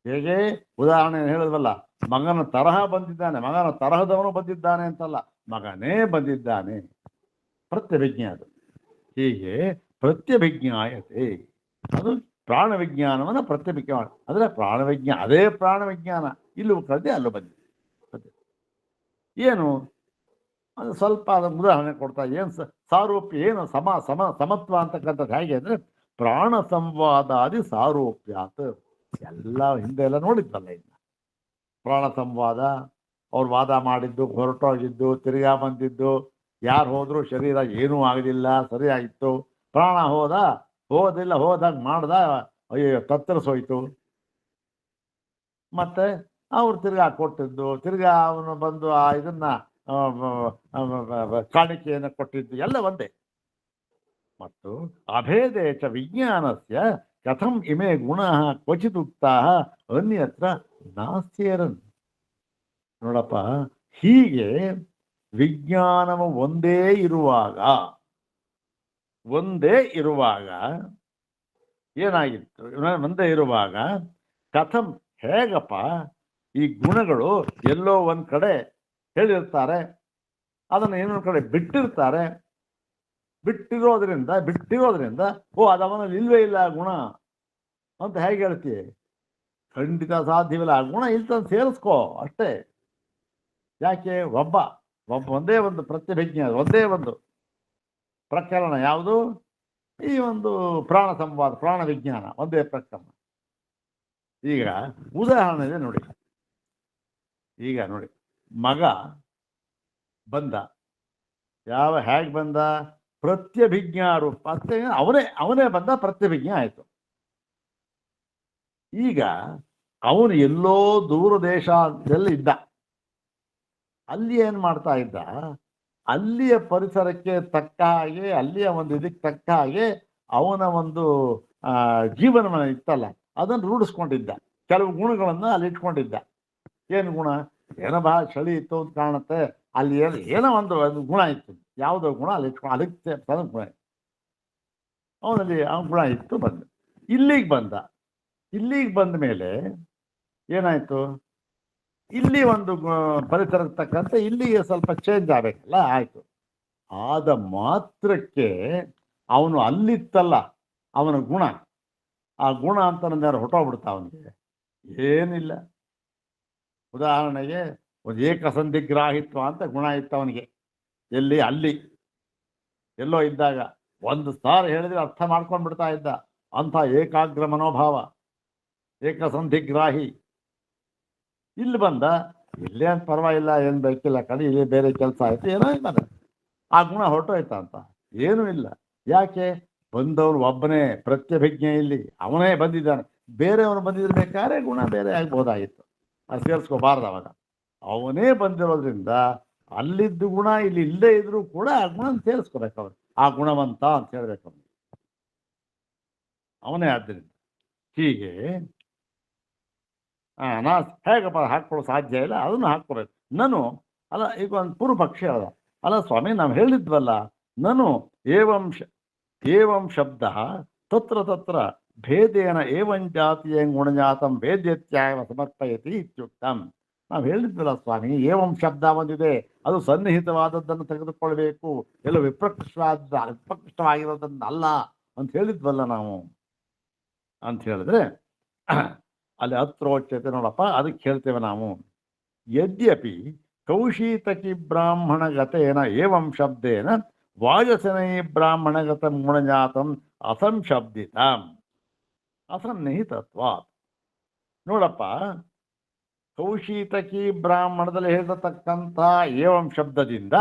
ಹೇಗೆ ಉದಾಹರಣೆ ಹೇಳಿದ್ವಲ್ಲ, ಮಗನ ತರಹ ಬಂದಿದ್ದಾನೆ, ಮಗನ ತರಹದವನು ಬಂದಿದ್ದಾನೆ ಅಂತಲ್ಲ, ಮಗನೇ ಬಂದಿದ್ದಾನೆ. ಪ್ರತ್ಯಭಿಜ್ಞೆ ಅದು. ಹೀಗೆ ಪ್ರತ್ಯಭಿಜ್ಞಾಯತೆ, ಅದು ಪ್ರಾಣ ವಿಜ್ಞಾನವನ್ನು ಪ್ರತ್ಯಭಿಜ್ಞ ಅಂದರೆ ಪ್ರಾಣವಿಜ್ಞಾನ, ಅದೇ ಪ್ರಾಣ ವಿಜ್ಞಾನ ಇಲ್ಲೂ ಕಳೆದೆ ಅಲ್ಲೂ ಬಂದಿದೆ. ಏನು ಅದು ಸ್ವಲ್ಪ ಅದನ್ನು ಉದಾಹರಣೆ ಕೊಡ್ತಾ, ಏನು ಸಾರೂಪ್ಯ, ಏನು ಸಮತ್ವ ಅಂತಕ್ಕಂಥದ್ದು ಹೇಗೆ ಅಂದರೆ, ಪ್ರಾಣ ಸಂವಾದಾದಿ ಸಾರೂಪ್ಯ ಅಂತ ಎಲ್ಲ ಹಿಂದೆ ಎಲ್ಲ ನೋಡಿದ್ವಲ್ಲ. ಇನ್ನು ಪ್ರಾಣ ಸಂವಾದ, ಅವ್ರು ವಾದ ಮಾಡಿದ್ದು, ಹೊರಟೋಗಿದ್ದು, ತಿರುಗಾ ಬಂದಿದ್ದು, ಯಾರು ಹೋದ್ರು ಶರೀರ ಏನೂ ಆಗಲಿಲ್ಲ, ಸರಿಯಾಗಿತ್ತು. ಪ್ರಾಣ ಹೋದಿಲ್ಲ, ಹೋದಾಗ ಮಾಡ್ದ, ಅಯ್ಯೋ ತತ್ತರಿಸೋಯ್ತು. ಮತ್ತೆ ಅವ್ರು ತಿರ್ಗಾ ಕೊಟ್ಟಿದ್ದು, ತಿರ್ಗಾ ಅವನು ಬಂದು ಇದನ್ನ ಕಾಣಿಕೆಯನ್ನು ಕೊಟ್ಟಿದ್ದು ಎಲ್ಲ ಒಂದೇ. ಮತ್ತು ಅಭೇದೇಚ ವಿಜ್ಞಾನಸ್ಯ ಕಥಂ ಇಮೇ ಗುಣ ಕ್ವಚಿದುಕ್ತಾ ಅನ್ಯತ್ರ ನಾಸ್ಯೇರನ್. ನೋಡಪ್ಪ, ಹೀಗೆ ವಿಜ್ಞಾನವು ಒಂದೇ ಇರುವಾಗ ಏನಾಗಿತ್ತು, ಒಂದೇ ಇರುವಾಗ ಕಥಂ, ಹೇಗಪ್ಪ ಈ ಗುಣಗಳು ಎಲ್ಲೋ ಒಂದ್ ಕಡೆ ಹೇಳಿರ್ತಾರೆ, ಅದನ್ನು ಇನ್ನೊಂದು ಕಡೆ ಬಿಟ್ಟಿರ್ತಾರೆ. ಬಿಟ್ಟಿರೋದ್ರಿಂದ ಓ ಅದವನಲ್ಲಿ ಇಲ್ವೇ ಇಲ್ಲ ಗುಣ ಅಂತ ಹೇಗೆ ಹೇಳ್ತೀವಿ? ಖಂಡಿತ ಸಾಧ್ಯವಿಲ್ಲ. ಆ ಗುಣ ಇಲ್ತಂದು ಸೇರಿಸ್ಕೋ ಅಷ್ಟೇ. ಯಾಕೆ, ಒಬ್ಬ ಒಂದೇ ಒಂದು ಪ್ರತ್ಯಭಿಜ್ಞೆ, ಒಂದೇ ಒಂದು ಪ್ರಕರಣ ಯಾವುದು, ಈ ಒಂದು ಪ್ರಾಣ ಸಂವಾದ, ಪ್ರಾಣ ವಿಜ್ಞಾನ ಒಂದೇ ಪ್ರಕರಣ. ಈಗ ಉದಾಹರಣೆ ಇದೆ ನೋಡಿ. ಈಗ ನೋಡಿ, ಮಗ ಬಂದ, ಹೇಗೆ ಬಂದ? ಪ್ರತ್ಯಭಿಜ್ಞಾ ರೂಪ. ಅವನೇ ಬಂದ, ಪ್ರತ್ಯಭಿಜ್ಞ ಆಯಿತು. ಈಗ ಅವನು ಎಲ್ಲೋ ದೂರ ದೇಶದಲ್ಲಿ ಇದ್ದ. ಅಲ್ಲಿ ಏನು ಮಾಡ್ತಾ ಇದ್ದ? ಅಲ್ಲಿಯ ಪರಿಸರಕ್ಕೆ ತಕ್ಕ ಹಾಗೆ, ಅಲ್ಲಿಯ ಒಂದು ಇದಕ್ಕೆ ತಕ್ಕ ಹಾಗೆ ಅವನ ಒಂದು ಜೀವನ ಇತ್ತಲ್ಲ, ಅದನ್ನು ರೂಢಿಸ್ಕೊಂಡಿದ್ದ. ಕೆಲವು ಗುಣಗಳನ್ನು ಅಲ್ಲಿ ಇಟ್ಕೊಂಡಿದ್ದ. ಏನು ಗುಣ? ಏನೋ ಬಹಳ ಚಳಿ ಇತ್ತು ಅಂತ ಕಾಣುತ್ತೆ, ಅಲ್ಲಿ ಏನೋ ಒಂದು ಗುಣ ಇತ್ತು. ಯಾವುದೋ ಗುಣ ಅಲ್ಲಿ ಇಟ್ಕೊಂಡು ಅದಕ್ಕೆ ಗುಣ ಇತ್ತು. ಅವನಲ್ಲಿ ಅವನ ಗುಣ ಇತ್ತು. ಇಲ್ಲಿಗೆ ಬಂದ ಮೇಲೆ ಏನಾಯ್ತು? ಇಲ್ಲಿ ಒಂದು ಪರಿಸರಕ್ಕೆ ತಕ್ಕಂತೆ ಇಲ್ಲಿಗೆ ಸ್ವಲ್ಪ ಚೇಂಜ್ ಆಗಬೇಕಲ್ಲ, ಆಯಿತು. ಆದ ಮಾತ್ರಕ್ಕೆ ಅವನು ಅಲ್ಲಿತ್ತಲ್ಲ ಅವನ ಗುಣ, ಆ ಗುಣ ಅಂತ ಯಾರು ಹೊಟ್ಟೋಗ್ಬಿಡ್ತಾ ಅವನಿಗೆ? ಏನಿಲ್ಲ. ಉದಾಹರಣೆಗೆ ಒಂದು ಏಕಸಂಧಿಗ್ರಾಹಿತ್ವ ಅಂತ ಗುಣ ಇತ್ತು ಅವನಿಗೆ. ಅಲ್ಲಿ ಎಲ್ಲೋ ಇದ್ದಾಗ ಒಂದು ಸಾರಿ ಹೇಳಿದ್ರೆ ಅರ್ಥ ಮಾಡ್ಕೊಂಡ್ಬಿಡ್ತಾ ಇದ್ದ. ಅಂಥ ಏಕಾಗ್ರ ಮನೋಭಾವ, ಏಕಸಂಧಿಗ್ರಾಹಿ. ಇಲ್ಲಿ ಬಂದ, ಇಲ್ಲೇ ಅಂತ ಪರವಾಗಿಲ್ಲ, ಏನು ಬೇಕಿಲ್ಲ ಕಡೆ, ಇಲ್ಲಿ ಬೇರೆ ಕೆಲಸ ಆಯ್ತು, ಏನೋ ಇಲ್ಲ, ಆ ಗುಣ ಹೊರಟೋಯ್ತಾ ಅಂತ? ಏನೂ ಇಲ್ಲ. ಯಾಕೆ? ಬಂದವನು ಒಬ್ಬನೇ ಪ್ರತ್ಯಭಿಜ್ಞೆ, ಇಲ್ಲಿ ಅವನೇ ಬಂದಿದ್ದಾನೆ. ಬೇರೆಯವನು ಬಂದಿದ್ರೆ ಬೇಕಾದ್ರೆ ಗುಣ ಬೇರೆ ಆಗ್ಬೋದಾಗಿತ್ತು, ಅದು ಸೇರಿಸ್ಕೋಬಾರ್ದು. ಅವಾಗ ಅವನೇ ಬಂದಿರೋದ್ರಿಂದ ಅಲ್ಲಿದ್ದು ಗುಣ ಇಲ್ಲಿ ಇಲ್ಲೇ ಇದ್ರೂ ಕೂಡ ಆ ಗುಣ ಸೇರಿಸ್ಕೋಬೇಕು. ಅವನು ಆ ಗುಣವಂತ ಅಂತ ಹೇಳ್ಬೇಕು ಅವನು, ಅವನೇ. ಆದ್ದರಿಂದ ಹೀಗೆ ನಾ ಹೇಗಪ್ಪ ಹಾಕ್ಕೊಳ್ಳೋ ಸಾಧ್ಯ ಇಲ್ಲ, ಅದನ್ನು ಹಾಕ್ಕೋಬೇಕು. ನಾನು ಅಲ್ಲ, ಈಗ ಒಂದು ಪೂರ್ವ ಪಕ್ಷಿ ಅದ ಅಲ್ಲ ಸ್ವಾಮಿ, ನಾವು ಹೇಳಿದ್ವಲ್ಲ, ನಾನು ಏವಂ ಶಬ್ದ ತತ್ರ ತತ್ರ ಭೇದೇನ ಏವಂ ಜಾತಿಯ ಗುಣಜಾತಂ ಭೇದ್ಯತ್ಯಾಗ ಸಮರ್ಪಯತಿ ಇತ್ಯುಕ್ತಂ. ನಾವು ಹೇಳಿದ್ವಲ್ಲ ಸ್ವಾಮಿ, ಏವಂ ಶಬ್ದ ಒಂದಿದೆ, ಅದು ಸನ್ನಿಹಿತವಾದದ್ದನ್ನು ತೆಗೆದುಕೊಳ್ಬೇಕು, ಎಲ್ಲ ವಿಪ್ರಕೃಷ್ಟವಾಗಿರೋದನ್ನಲ್ಲ ಅಂತ ಹೇಳಿದ್ವಲ್ಲ ನಾವು ಅಂತ ಹೇಳಿದ್ರೆ, ಅಲ್ಲಿ ಅತ್ರೋಚ್ಯತೆ ನೋಡಪ್ಪ, ಅದಕ್ಕೆ ಹೇಳ್ತೇವೆ ನಾವು. ಯದ್ಯಪಿ ಕೌಶೀತಕಿ ಬ್ರಾಹ್ಮಣಗತೇನ ಏವಂ ಶಬ್ದೇನ ವಾಜಸನೈ ಬ್ರಾಹ್ಮಣಗತ ಗುಣಜಾತಂ ಅಸಂಶಬ್ದಿತಂ ಅಸನ್ನಿಹಿತತ್ವಾತ್. ನೋಡಪ್ಪ, ಕೌಶೀತಕಿ ಬ್ರಾಹ್ಮಣದಲ್ಲಿ ಹೇಳಿರತಕ್ಕಂಥ ಏವಂ ಶಬ್ದದಿಂದ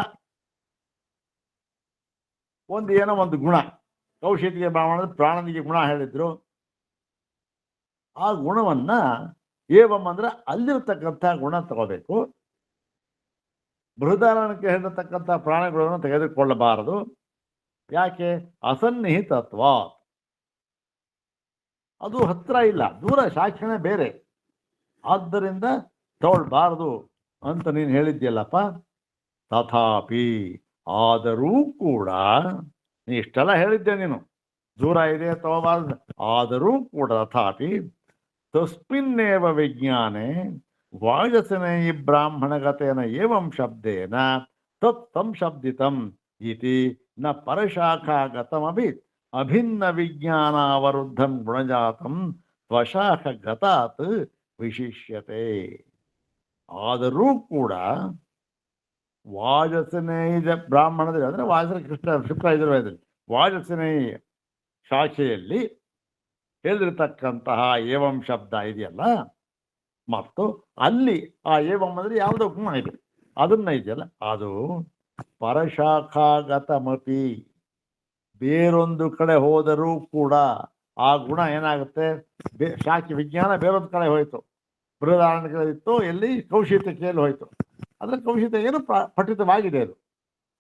ಏನೋ ಒಂದು ಗುಣ, ಕೌಶೀತಕಿ ಬ್ರಾಹ್ಮಣದ ಪ್ರಾಣನಿಗೆ ಗುಣ ಹೇಳಿದ್ರು. ಆ ಗುಣವನ್ನ ಏವಂ ಅಂದ್ರೆ ಅಲ್ಲಿರ್ತಕ್ಕಂಥ ಗುಣ ತಗೋಬೇಕು. ಬೃಹದಾರಣಕ್ಕೆ ಹೇಳಿರತಕ್ಕಂಥ ಪ್ರಾಣಿಗಳನ್ನು ತೆಗೆದುಕೊಳ್ಳಬಾರದು. ಯಾಕೆ? ಅಸನ್ನಿಹಿತತ್ವ, ಅದು ಹತ್ರ ಇಲ್ಲ, ದೂರ, ಶಾಖೆನೇ ಬೇರೆ, ಆದ್ದರಿಂದ ತಗೊಳ್ಬಾರದು ಅಂತ ನೀನು ಹೇಳಿದ್ಯಲ್ಲಪ್ಪ. ತಥಾಪಿ, ಆದರೂ ಕೂಡ, ನೀ ಇಷ್ಟೆಲ್ಲ ಹೇಳಿದ್ದೆ ನೀನು, ದೂರ ಇದೆ ತಗೋಬಾರದು, ಆದರೂ ಕೂಡ ತಥಾಪಿ ತಸ್ಮಿನ್ನೇವ ವಿಜ್ಞಾನೆ ವಾಜಸನೈ ಬ್ರಾಹ್ಮಣಗತೇನ ಏವಂ ಶಬ್ದೇನ ತತ್ ಸಂಶಬ್ದಿತಂ ಇತಿ ನ ಪರಶಾಖಾಗತಮಪಿ ಅಭಿನ್ನ ವಿಜ್ಞಾನಾವರುದ್ಧಂ ಗುಣಜಾತಂ ಸ್ವಶಾಖಗತಾತ್ ವಿಶಿಷ್ಯತೆ. ಆದರೂ ಕೂಡ ವಾಜಸನೈಜ ಬ್ರಾಹ್ಮಣದಲ್ಲಿ ಅಂದರೆ ವಾಜಸ ಕೃಷ್ಣ ಶುಕ್ಲ ಯಜುರ್ವೇದದಲ್ಲಿ ವಾಜಸನೈ ಶಾಖೆಯಲ್ಲಿ ಹೇಳಿರ್ತಕ್ಕಂತಹ ಏವಂ ಶಬ್ದ ಇದೆಯಲ್ಲ, ಮತ್ತು ಅಲ್ಲಿ ಆ ಏವಂ ಅಂದರೆ ಯಾವುದೋ ಗುಣ ಇದೆ, ಅದನ್ನ ಇದೆಯಲ್ಲ, ಅದು ಪರಶಾಖಾಗತಮಪಿ, ಬೇರೊಂದು ಕಡೆ ಹೋದರೂ ಕೂಡ ಆ ಗುಣ ಏನಾಗುತ್ತೆ? ಶಾಖೆ ವಿಜ್ಞಾನ ಬೇರೊಂದು ಕಡೆ ಹೋಯಿತು, ಬೃಹದಾರಣ್ಯಗಳಿತ್ತು, ಎಲ್ಲಿ ಕೌಶಿತಕಿಯಲ್ಲಿ ಹೋಯಿತು. ಅದರ ಕೌಶಿತ ಏನು ಪಠಿತವಾಗಿದೆ, ಅದು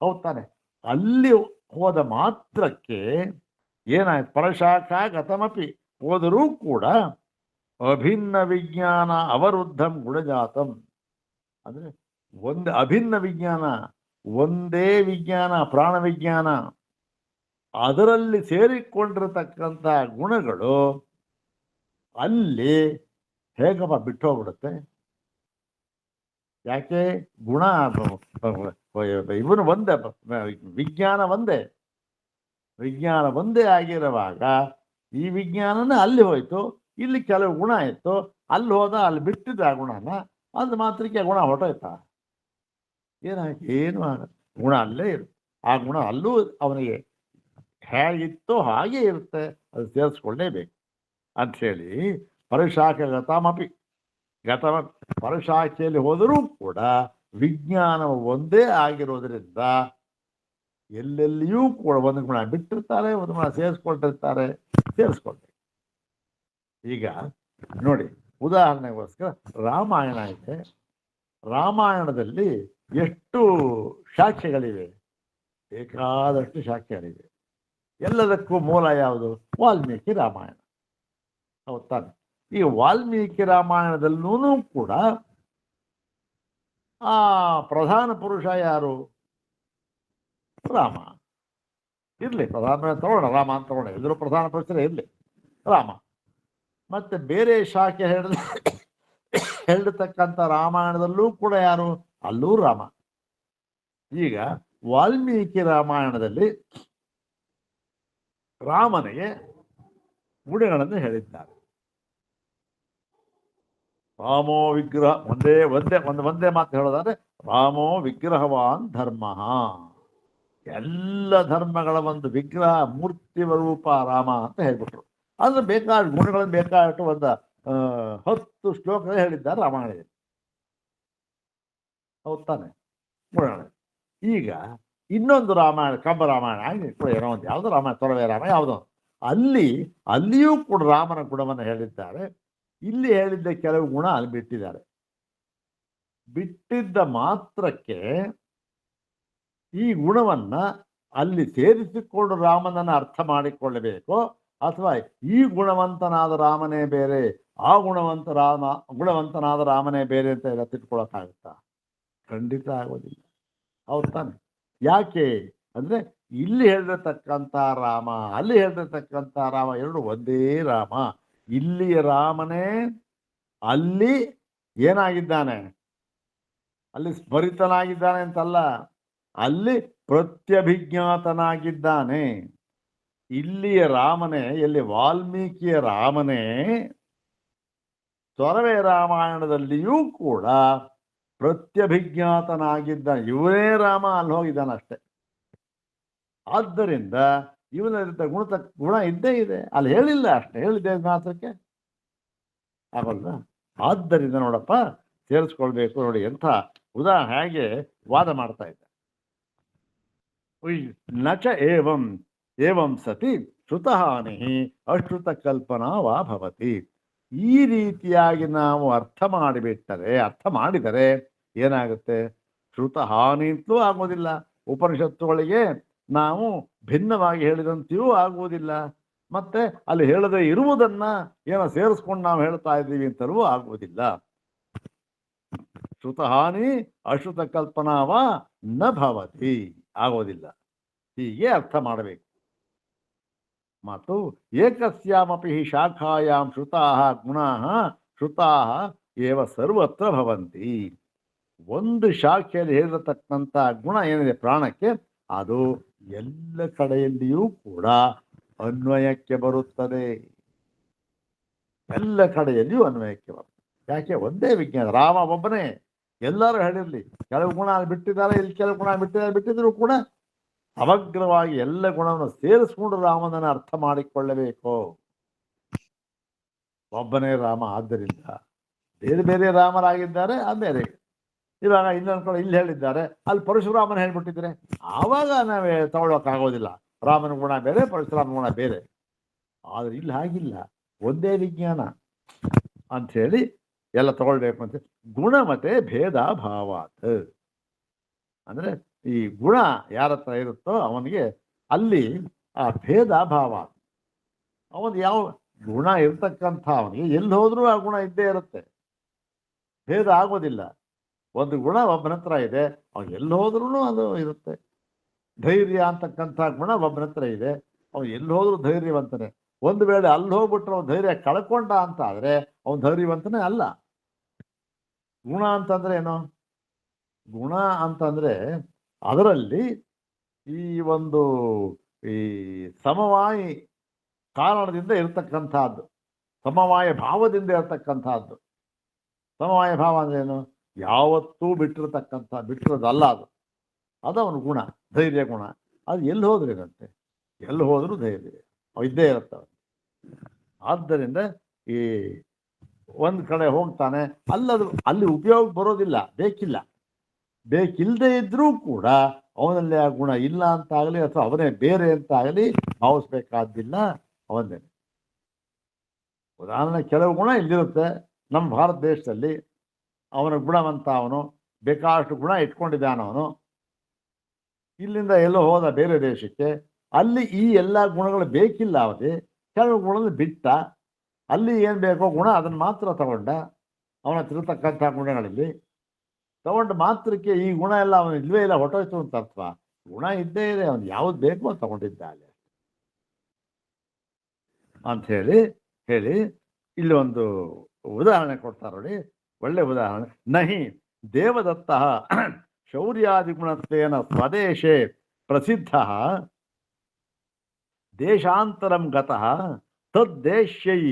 ಹೌದು ತಾನೆ? ಅಲ್ಲಿ ಹೋದ ಮಾತ್ರಕ್ಕೆ ಏನಾಯ್ತು? ಪರಶಾಖಾಗತಮಪಿ, ಹೋದರೂ ಕೂಡ ಅಭಿನ್ನ ವಿಜ್ಞಾನ ಅವರುದ್ಧಂ ಗುಣಜಾತಂ, ಅಂದರೆ ಒಂದು ಅಭಿನ್ನ ವಿಜ್ಞಾನ, ಒಂದೇ ವಿಜ್ಞಾನ, ಪ್ರಾಣ ವಿಜ್ಞಾನ, ಅದರಲ್ಲಿ ಸೇರಿಕೊಂಡಿರತಕ್ಕಂಥ ಗುಣಗಳು ಅಲ್ಲಿ ಹೇಗಪ್ಪ ಬಿಟ್ಟು ಹೋಗ್ಬಿಡುತ್ತೆ? ಯಾಕೆ? ಗುಣ ಇವನು ಒಂದೇ, ವಿಜ್ಞಾನ ಒಂದೇ ಆಗಿರುವಾಗ ಈ ವಿಜ್ಞಾನನೇ ಅಲ್ಲಿ ಹೋಯ್ತು, ಇಲ್ಲಿ ಕೆಲವು ಗುಣ ಇತ್ತು, ಅಲ್ಲಿ ಹೋದ, ಅಲ್ಲಿ ಬಿಟ್ಟಿದ್ದ ಆ ಗುಣನ, ಅದು ಮಾತ್ರಕ್ಕೆ ಗುಣ ಹೊರಟೋಯ್ತಾ? ಏನು ಆಗ, ಗುಣ ಅಲ್ಲೇ ಇರುತ್ತೆ, ಆ ಗುಣ ಅಲ್ಲೂ ಅವನಿಗೆ ಹೇಗಿತ್ತೋ ಹಾಗೆ ಇರುತ್ತೆ, ಅದು ಸೇರಿಸ್ಕೊಳ್ಳೇಬೇಕು ಅಂಥೇಳಿ ಪರಿಶಾಖಗತಮಪಿ ಗತಮ ಪರಶಾಖೆಯಲ್ಲಿ ಹೋದರೂ ಕೂಡ ವಿಜ್ಞಾನ ಒಂದೇ ಆಗಿರೋದ್ರಿಂದ ಎಲ್ಲೆಲ್ಲಿಯೂ ಕೂಡ ಒಂದು ಗುಣ ಬಿಟ್ಟಿರ್ತಾರೆ, ಒಂದು ಗುಣ ಸೇರಿಸ್ಕೊಂಡಿರ್ತಾರೆ. ಈಗ ನೋಡಿ, ಉದಾಹರಣೆಗೋಸ್ಕರ ರಾಮಾಯಣ ಇದೆ. ರಾಮಾಯಣದಲ್ಲಿ ಎಷ್ಟು ಶಾಖೆಗಳಿವೆ? ಬೇಕಾದಷ್ಟು ಶಾಖೆಗಳಿವೆ. ಎಲ್ಲದಕ್ಕೂ ಮೂಲ ಯಾವುದು? ವಾಲ್ಮೀಕಿ ರಾಮಾಯಣ. ಹೌದು ತಾನೆ? ಈ ವಾಲ್ಮೀಕಿ ರಾಮಾಯಣದಲ್ಲೂ ಕೂಡ ಆ ಪ್ರಧಾನ ಪುರುಷ ಯಾರು? ರಾಮ. ಇರ್ಲಿ, ಪ್ರಧಾನ ತಗೋಣ, ರಾಮ ಅಂತ ತಗೋಣ, ಎಲ್ಲರೂ ಪ್ರಧಾನ ಪುರುಷರೇ ಇರ್ಲಿ, ರಾಮ. ಮತ್ತೆ ಬೇರೆ ಶಾಖೆ ಹೇಳಿರ್ತಕ್ಕಂಥ ರಾಮಾಯಣದಲ್ಲೂ ಕೂಡ ಯಾರು? ಅಲ್ಲೂ ರಾಮ. ಈಗ ವಾಲ್ಮೀಕಿ ರಾಮಾಯಣದಲ್ಲಿ ರಾಮನಿಗೆ ಗುಣಗಳನ್ನು ಹೇಳಿದ್ದಾರೆ. ರಾಮೋ ವಿಗ್ರಹ, ಒಂದೇ ಮಾತು ಹೇಳೋದಾದ್ರೆ, ರಾಮೋ ವಿಗ್ರಹವಾನ್ ಧರ್ಮ. ಎಲ್ಲ ಧರ್ಮಗಳ ಒಂದು ವಿಗ್ರಹ, ಮೂರ್ತಿ ರೂಪ ರಾಮ ಅಂತ ಹೇಳ್ಬಿಟ್ರು. ಅಂದ್ರೆ ಬೇಕಾದ ಗುಣಗಳನ್ನು ಬೇಕಾದಷ್ಟು ಒಂದು 10 ಶ್ಲೋಕ ಹೇಳಿದ್ದಾರೆ ರಾಮಾಯಣದಲ್ಲಿ. ಹೌದು ತಾನೆ? ಗುಣಗಳು. ಈಗ ಇನ್ನೊಂದು ರಾಮಾಯಣ, ಕಂಬ ರಾಮಾಯಣ ಏನೋ ಒಂದು, ಯಾವುದೋ ರಾಮಾಯಣ, ತೊರವೆ ರಾಮ ಯಾವುದೋ, ಅಲ್ಲಿಯೂ ಕೂಡ ರಾಮನ ಗುಣವನ್ನು ಹೇಳಿದ್ದಾರೆ. ಇಲ್ಲಿ ಹೇಳಿದ್ದ ಕೆಲವು ಗುಣ ಅಲ್ಲಿ ಬಿಟ್ಟಿದ್ದಾರೆ. ಬಿಟ್ಟಿದ್ದ ಮಾತ್ರಕ್ಕೆ ಈ ಗುಣವನ್ನ ಅಲ್ಲಿ ಸೇರಿಸಿಕೊಂಡು ರಾಮನನ್ನು ಅರ್ಥ ಮಾಡಿಕೊಳ್ಳಬೇಕು, ಅಥವಾ ಈ ಗುಣವಂತನಾದ ರಾಮನೇ ಬೇರೆ, ಆ ಗುಣವಂತನಾದ ರಾಮನೇ ಬೇರೆ ಅಂತ ಎಲ್ಲ ತಿಳ್ಕೊಳಕ್ಕಾಗುತ್ತಾ? ಖಂಡಿತ ಆಗೋದಿಲ್ಲ. ಹೌದು ತಾನೆ? ಯಾಕೆ ಅಂದ್ರೆ ಇಲ್ಲಿ ಹೇಳಿರತಕ್ಕಂಥ ರಾಮ, ಅಲ್ಲಿ ಹೇಳಿರತಕ್ಕಂಥ ರಾಮ ಎರಡು ಒಂದೇ ರಾಮ. ಇಲ್ಲಿಯ ರಾಮನೇ ಅಲ್ಲಿ ಏನಾಗಿದ್ದಾನೆ? ಅಲ್ಲಿ ಸ್ಮರಿತನಾಗಿದ್ದಾನೆ ಅಂತಲ್ಲ, ಅಲ್ಲಿ ಪ್ರತ್ಯಭಿಜ್ಞಾತನಾಗಿದ್ದಾನೆ. ಇಲ್ಲಿಯ ರಾಮನೇ, ಎಲ್ಲಿ ವಾಲ್ಮೀಕಿಯ ರಾಮನೇ ತೊರವೆ ರಾಮಾಯಣದಲ್ಲಿಯೂ ಕೂಡ ಪ್ರತ್ಯಭಿಜ್ಞಾತನಾಗಿದ್ದಾನೆ. ಇವನೇ ರಾಮ ಅಲ್ಲಿ ಹೋಗಿದ್ದಾನೆ ಅಷ್ಟೆ. ಆದ್ದರಿಂದ ಇವನಲ್ಲಿದ್ದ ಗುಣ ಇದ್ದೇ ಇದೆ, ಅಲ್ಲಿ ಹೇಳಿಲ್ಲ ಅಷ್ಟೇ, ಹೇಳಿದ್ದೆ ಮಾತ್ರಕ್ಕೆ ಆಗಲ್ಲ. ಆದ್ದರಿಂದ ನೋಡಪ್ಪ, ಸೇರಿಸ್ಕೊಳ್ಬೇಕು. ನೋಡಿ ಎಂಥ ಉದಾಹರಣೆ, ಹೇಗೆ ವಾದ ಮಾಡ್ತಾ ಇದ್ದ. ನಚ ಏವಂ ಸತಿ ಶ್ರುತಹಾನಿ ಅಶ್ರುತ ಕಲ್ಪನಾ ವಾ ಭವತಿ. ಈ ರೀತಿಯಾಗಿ ನಾವು ಅರ್ಥ ಮಾಡಿದರೆ ಏನಾಗುತ್ತೆ? ಶ್ರುತಹಾನಿ ಅಂತಲೂ ಆಗೋದಿಲ್ಲ, ಉಪನಿಷತ್ತುಗಳಿಗೆ ನಾವು ಭಿನ್ನವಾಗಿ ಹೇಳಿದಂತೆಯೂ ಆಗುವುದಿಲ್ಲ, ಮತ್ತೆ ಅಲ್ಲಿ ಹೇಳದೆ ಇರುವುದನ್ನ ಏನೋ ಸೇರಿಸ್ಕೊಂಡು ನಾವು ಹೇಳ್ತಾ ಇದ್ದೀವಿ ಅಂತಲೂ ಆಗುವುದಿಲ್ಲ. ಶ್ರುತಹಾನಿ ಅಶ್ರುತ ಕಲ್ಪನಾವ ನ ಭವತಿ, ಆಗೋದಿಲ್ಲ. ಹೀಗೆ ಅರ್ಥ ಮಾಡಬೇಕು. ಮತ್ತು ಏಕಸ್ಯಾಮಪಿ ಶಾಖಾಯಾಂ ಶ್ರುತಾಃ ಗುಣಾಃ ಶ್ರುತಾಃ ಏವ ಸರ್ವತ್ರ ಭವಂತಿ. ಒಂದು ಶಾಖೆಯಲ್ಲಿ ಹೇಳಿರತಕ್ಕಂಥ ಗುಣ ಏನಿದೆ ಪ್ರಾಣಕ್ಕೆ, ಅದು ಎಲ್ಲ ಕಡೆಯಲ್ಲಿಯೂ ಕೂಡ ಅನ್ವಯಕ್ಕೆ ಬರುತ್ತದೆ. ಎಲ್ಲ ಕಡೆಯಲ್ಲಿಯೂ ಅನ್ವಯಕ್ಕೆ ಬರುತ್ತದೆ. ಯಾಕೆ? ಒಂದೇ ವಿಜ್ಞಾನ, ರಾಮ ಒಬ್ಬನೇ. ಎಲ್ಲರೂ ಹೇಳಿರಲಿ, ಕೆಲವು ಗುಣ ಬಿಟ್ಟಿದ್ದಾರೆ, ಇಲ್ಲಿ ಕೆಲವು ಗುಣ ಬಿಟ್ಟಿದ್ರು ಕೂಡ ಸಮಗ್ರವಾಗಿ ಎಲ್ಲ ಗುಣವನ್ನು ಸೇರಿಸ್ಕೊಂಡು ರಾಮನನ್ನು ಅರ್ಥ ಮಾಡಿಕೊಳ್ಳಬೇಕು. ಒಬ್ಬನೇ ರಾಮ. ಆದ್ದರಿಂದ ಬೇರೆ ಬೇರೆ ರಾಮರಾಗಿದ್ದಾರೆ, ಬೇರೆ. ಇವಾಗ ಇನ್ನೊಂದು ಕಡೆ ಇಲ್ಲಿ ಹೇಳಿದ್ದಾರೆ, ಅಲ್ಲಿ ಪರಶುರಾಮನ ಹೇಳ್ಬಿಟ್ಟಿದ್ರೆ ಆವಾಗ ನಾವೇ ತಗೊಳ್ಳೋಕ್ಕಾಗೋದಿಲ್ಲ. ರಾಮನ ಗುಣ ಬೇರೆ, ಪರಶುರಾಮನ ಗುಣ ಬೇರೆ. ಆದರೆ ಇಲ್ಲಿ ಹಾಗಿಲ್ಲ, ಒಂದೇ ವಿಜ್ಞಾನ ಅಂಥೇಳಿ ಎಲ್ಲ ತಗೊಳ್ಬೇಕು ಅಂತ. ಗುಣಮತೆ ಭೇದ ಭಾವಾತ್, ಅಂದರೆ ಈ ಗುಣ ಯಾರ ಹತ್ರ ಇರುತ್ತೋ ಅವನಿಗೆ ಅಲ್ಲಿ ಆ ಭೇದ ಭಾವ, ಅವನು ಯಾವ ಗುಣ ಇರ್ತಕ್ಕಂಥ ಅವನಿಗೆ ಎಲ್ಲಿ ಹೋದ್ರೂ ಆ ಗುಣ ಇದ್ದೇ ಇರುತ್ತೆ, ಭೇದ ಆಗೋದಿಲ್ಲ. ಒಂದು ಗುಣ ಒಬ್ಬನ ಹತ್ರ ಇದೆ, ಅವನು ಎಲ್ಲಿ ಹೋದ್ರೂ ಅದು ಇರುತ್ತೆ. ಧೈರ್ಯ ಅಂತಕ್ಕಂಥ ಗುಣ ಒಬ್ಬನ ಹತ್ರ ಇದೆ, ಅವನು ಎಲ್ಲಿ ಹೋದ್ರೂ ಧೈರ್ಯವಂತನೇ. ಒಂದು ವೇಳೆ ಅಲ್ಲಿ ಹೋಗ್ಬಿಟ್ರೆ ಅವನು ಧೈರ್ಯ ಕಳ್ಕೊಂಡ ಅಂತ ಆದರೆ ಅವನು ಧೈರ್ಯವಂತನೇ ಅಲ್ಲ. ಗುಣ ಅಂತಂದ್ರೆ ಏನು? ಗುಣ ಅಂತಂದ್ರೆ ಅದರಲ್ಲಿ ಈ ಒಂದು ಈ ಸಮವಾಯಿ ಕಾರಣದಿಂದ ಇರತಕ್ಕಂಥದ್ದು, ಸಮವಾಯ ಭಾವದಿಂದ ಇರತಕ್ಕಂಥದ್ದು. ಸಮವಾಯ ಭಾವ ಅಂದ್ರೆ ಏನು? ಯಾವತ್ತೂ ಬಿಟ್ಟಿರೋದಲ್ಲ ಅದು ಅವನ ಗುಣ, ಧೈರ್ಯ ಗುಣ. ಅದು ಎಲ್ಲಿ ಹೋದ್ರೆ ಇರುತ್ತೆ, ಎಲ್ಲಿ ಹೋದ್ರೂ ಧೈರ್ಯ ಇದ್ದೇ ಇರುತ್ತೆ. ಆದ್ದರಿಂದ ಈ ಒಂದು ಕಡೆ ಹೋಗ್ತಾನೆ, ಅಲ್ಲಿ ಉಪಯೋಗ ಬರೋದಿಲ್ಲ, ಬೇಕಿಲ್ಲದೆ ಇದ್ರೂ ಕೂಡ ಅವನಲ್ಲಿ ಆ ಗುಣ ಇಲ್ಲ ಅಂತಾಗಲಿ ಅಥವಾ ಅವನೇ ಬೇರೆ ಅಂತಾಗಲಿ ಭಾವಿಸ್ಬೇಕಾದ್ದಿಲ್ಲ, ಅವನೇ. ಉದಾಹರಣೆ, ಕೆಲವು ಗುಣ ಇಲ್ಲಿರುತ್ತೆ ನಮ್ಮ ಭಾರತ ದೇಶದಲ್ಲಿ. ಅವನ ಗುಣವಂತ, ಅವನು ಬೇಕಾದಷ್ಟು ಗುಣ ಇಟ್ಕೊಂಡಿದ್ದಾನ. ಅವನು ಇಲ್ಲಿಂದ ಎಲ್ಲೋ ಹೋದ ಬೇರೆ ದೇಶಕ್ಕೆ, ಅಲ್ಲಿ ಈ ಎಲ್ಲ ಗುಣಗಳು ಬೇಕಿಲ್ಲ ಅವನಿಗೆ. ಕೆಲವು ಗುಣದಲ್ಲಿ ಬಿಟ್ಟ, ಅಲ್ಲಿ ಏನು ಬೇಕೋ ಗುಣ ಅದನ್ನು ಮಾತ್ರ ತಗೊಂಡ. ಅವನ ತಿರುತಕ್ಕಂಥ ಗುಣಗಳಲ್ಲಿ ತಗೊಂಡು ಮಾತ್ರಕ್ಕೆ ಈ ಗುಣ ಎಲ್ಲ ಅವನು ಇಲ್ವೇ ಇಲ್ಲ, ಹೊಟ್ಟೋಯ್ತು ಅಂತ ಅರ್ಥ. ಗುಣ ಇದ್ದೇ ಇದೆ, ಅವನು ಯಾವ್ದು ಬೇಕೋ ಅಂತ ತಗೊಂಡಿದ್ದಾನೆ ಅಂತ ಹೇಳಿ ಇಲ್ಲಿ ಒಂದು ಉದಾಹರಣೆ ಕೊಡ್ತಾರೆ ನೋಡಿ, ಒಳ್ಳೆ ಉದಾಹರಣೆ. ನಹಿ ದೇವದತ್ತ ಶೌರ್ಯಾದಿಗುಣತ್ವೇನ ಸ್ವದೇಶೇ ಪ್ರಸಿದ್ಧ ದೇಶಾಂತರಂ ಗತಃ ತದ್ದೇಶ್ಯೈ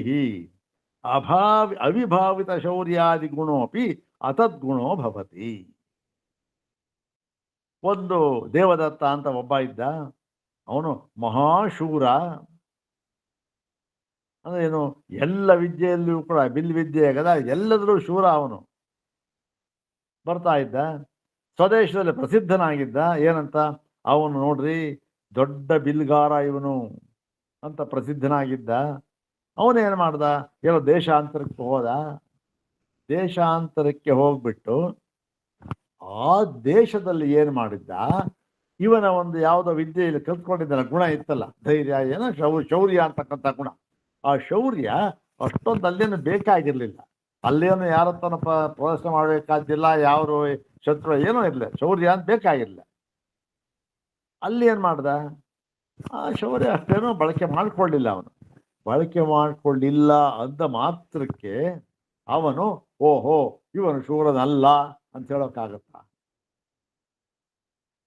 ಅವಿಭಾವಿತ ಶೌರ್ಯಾದಿಗುಣೋಪಿ ಅತದ್ಗುಣೋ ಭವತಿ. ಒಂದು ದೇವದತ್ತ ಅಂತ ಒಬ್ಬ ಇದ್ದ, ಅವನು ಮಹಾಶೂರ. ಅಂದ್ರೆ ಏನು, ಎಲ್ಲ ವಿದ್ಯೆಯಲ್ಲಿಯೂ ಕೂಡ, ಬಿಲ್ ವಿದ್ಯೆ ಗದ ಎಲ್ಲದರಲ್ಲೂ ಶೂರ. ಅವನು ಬರ್ತಾ ಇದ್ದ, ಸ್ವದೇಶದಲ್ಲಿ ಪ್ರಸಿದ್ಧನಾಗಿದ್ದ. ಏನಂತ, ಅವನು ನೋಡ್ರಿ ದೊಡ್ಡ ಬಿಲ್ಗಾರ ಇವನು ಅಂತ ಪ್ರಸಿದ್ಧನಾಗಿದ್ದ. ಅವನೇನು ಮಾಡ್ದ, ಏನೋ ದೇಶಾಂತರಕ್ಕೆ ಹೋದ. ದೇಶಾಂತರಕ್ಕೆ ಹೋಗ್ಬಿಟ್ಟು ಆ ದೇಶದಲ್ಲಿ ಏನು ಮಾಡಿದ್ದ, ಇವನ ಒಂದು ಯಾವುದೋ ವಿದ್ಯೆಯಲ್ಲಿ ಕಲ್ತ್ಕೊಂಡಿದ್ದಾನೆ, ಗುಣ ಇತ್ತಲ್ಲ, ಧೈರ್ಯ, ಏನೋ ಶೌರ್ಯ ಅಂತಕ್ಕಂಥ ಗುಣ. ಆ ಶೌರ್ಯ ಅಷ್ಟೊಂದು ಅಲ್ಲೇನು ಬೇಕಾಗಿರ್ಲಿಲ್ಲ. ಅಲ್ಲೇನು ಯಾರತ್ತನ ಪ್ರದರ್ಶನ ಮಾಡಬೇಕಾದಿಲ್ಲ, ಯಾರು ಶತ್ರು ಏನೋ ಇರಲಿಲ್ಲ, ಶೌರ್ಯ ಅಂತ ಬೇಕಾಗಿರಲಿಲ್ಲ. ಅಲ್ಲಿ ಏನು ಮಾಡ್ದ, ಆ ಶೌರ್ಯ ಅಷ್ಟೇನೋ ಬಳಕೆ ಮಾಡ್ಕೊಳ್ಳಿಲ್ಲ. ಅವನು ಬಳಕೆ ಮಾಡ್ಕೊಳ್ಳಿಲ್ಲ ಅಂದ ಮಾತ್ರಕ್ಕೆ ಅವನು ಓಹೋ ಇವನು ಶೂರನಲ್ಲ ಅಂತ ಹೇಳೋಕ್ಕಾಗತ್ತಾ?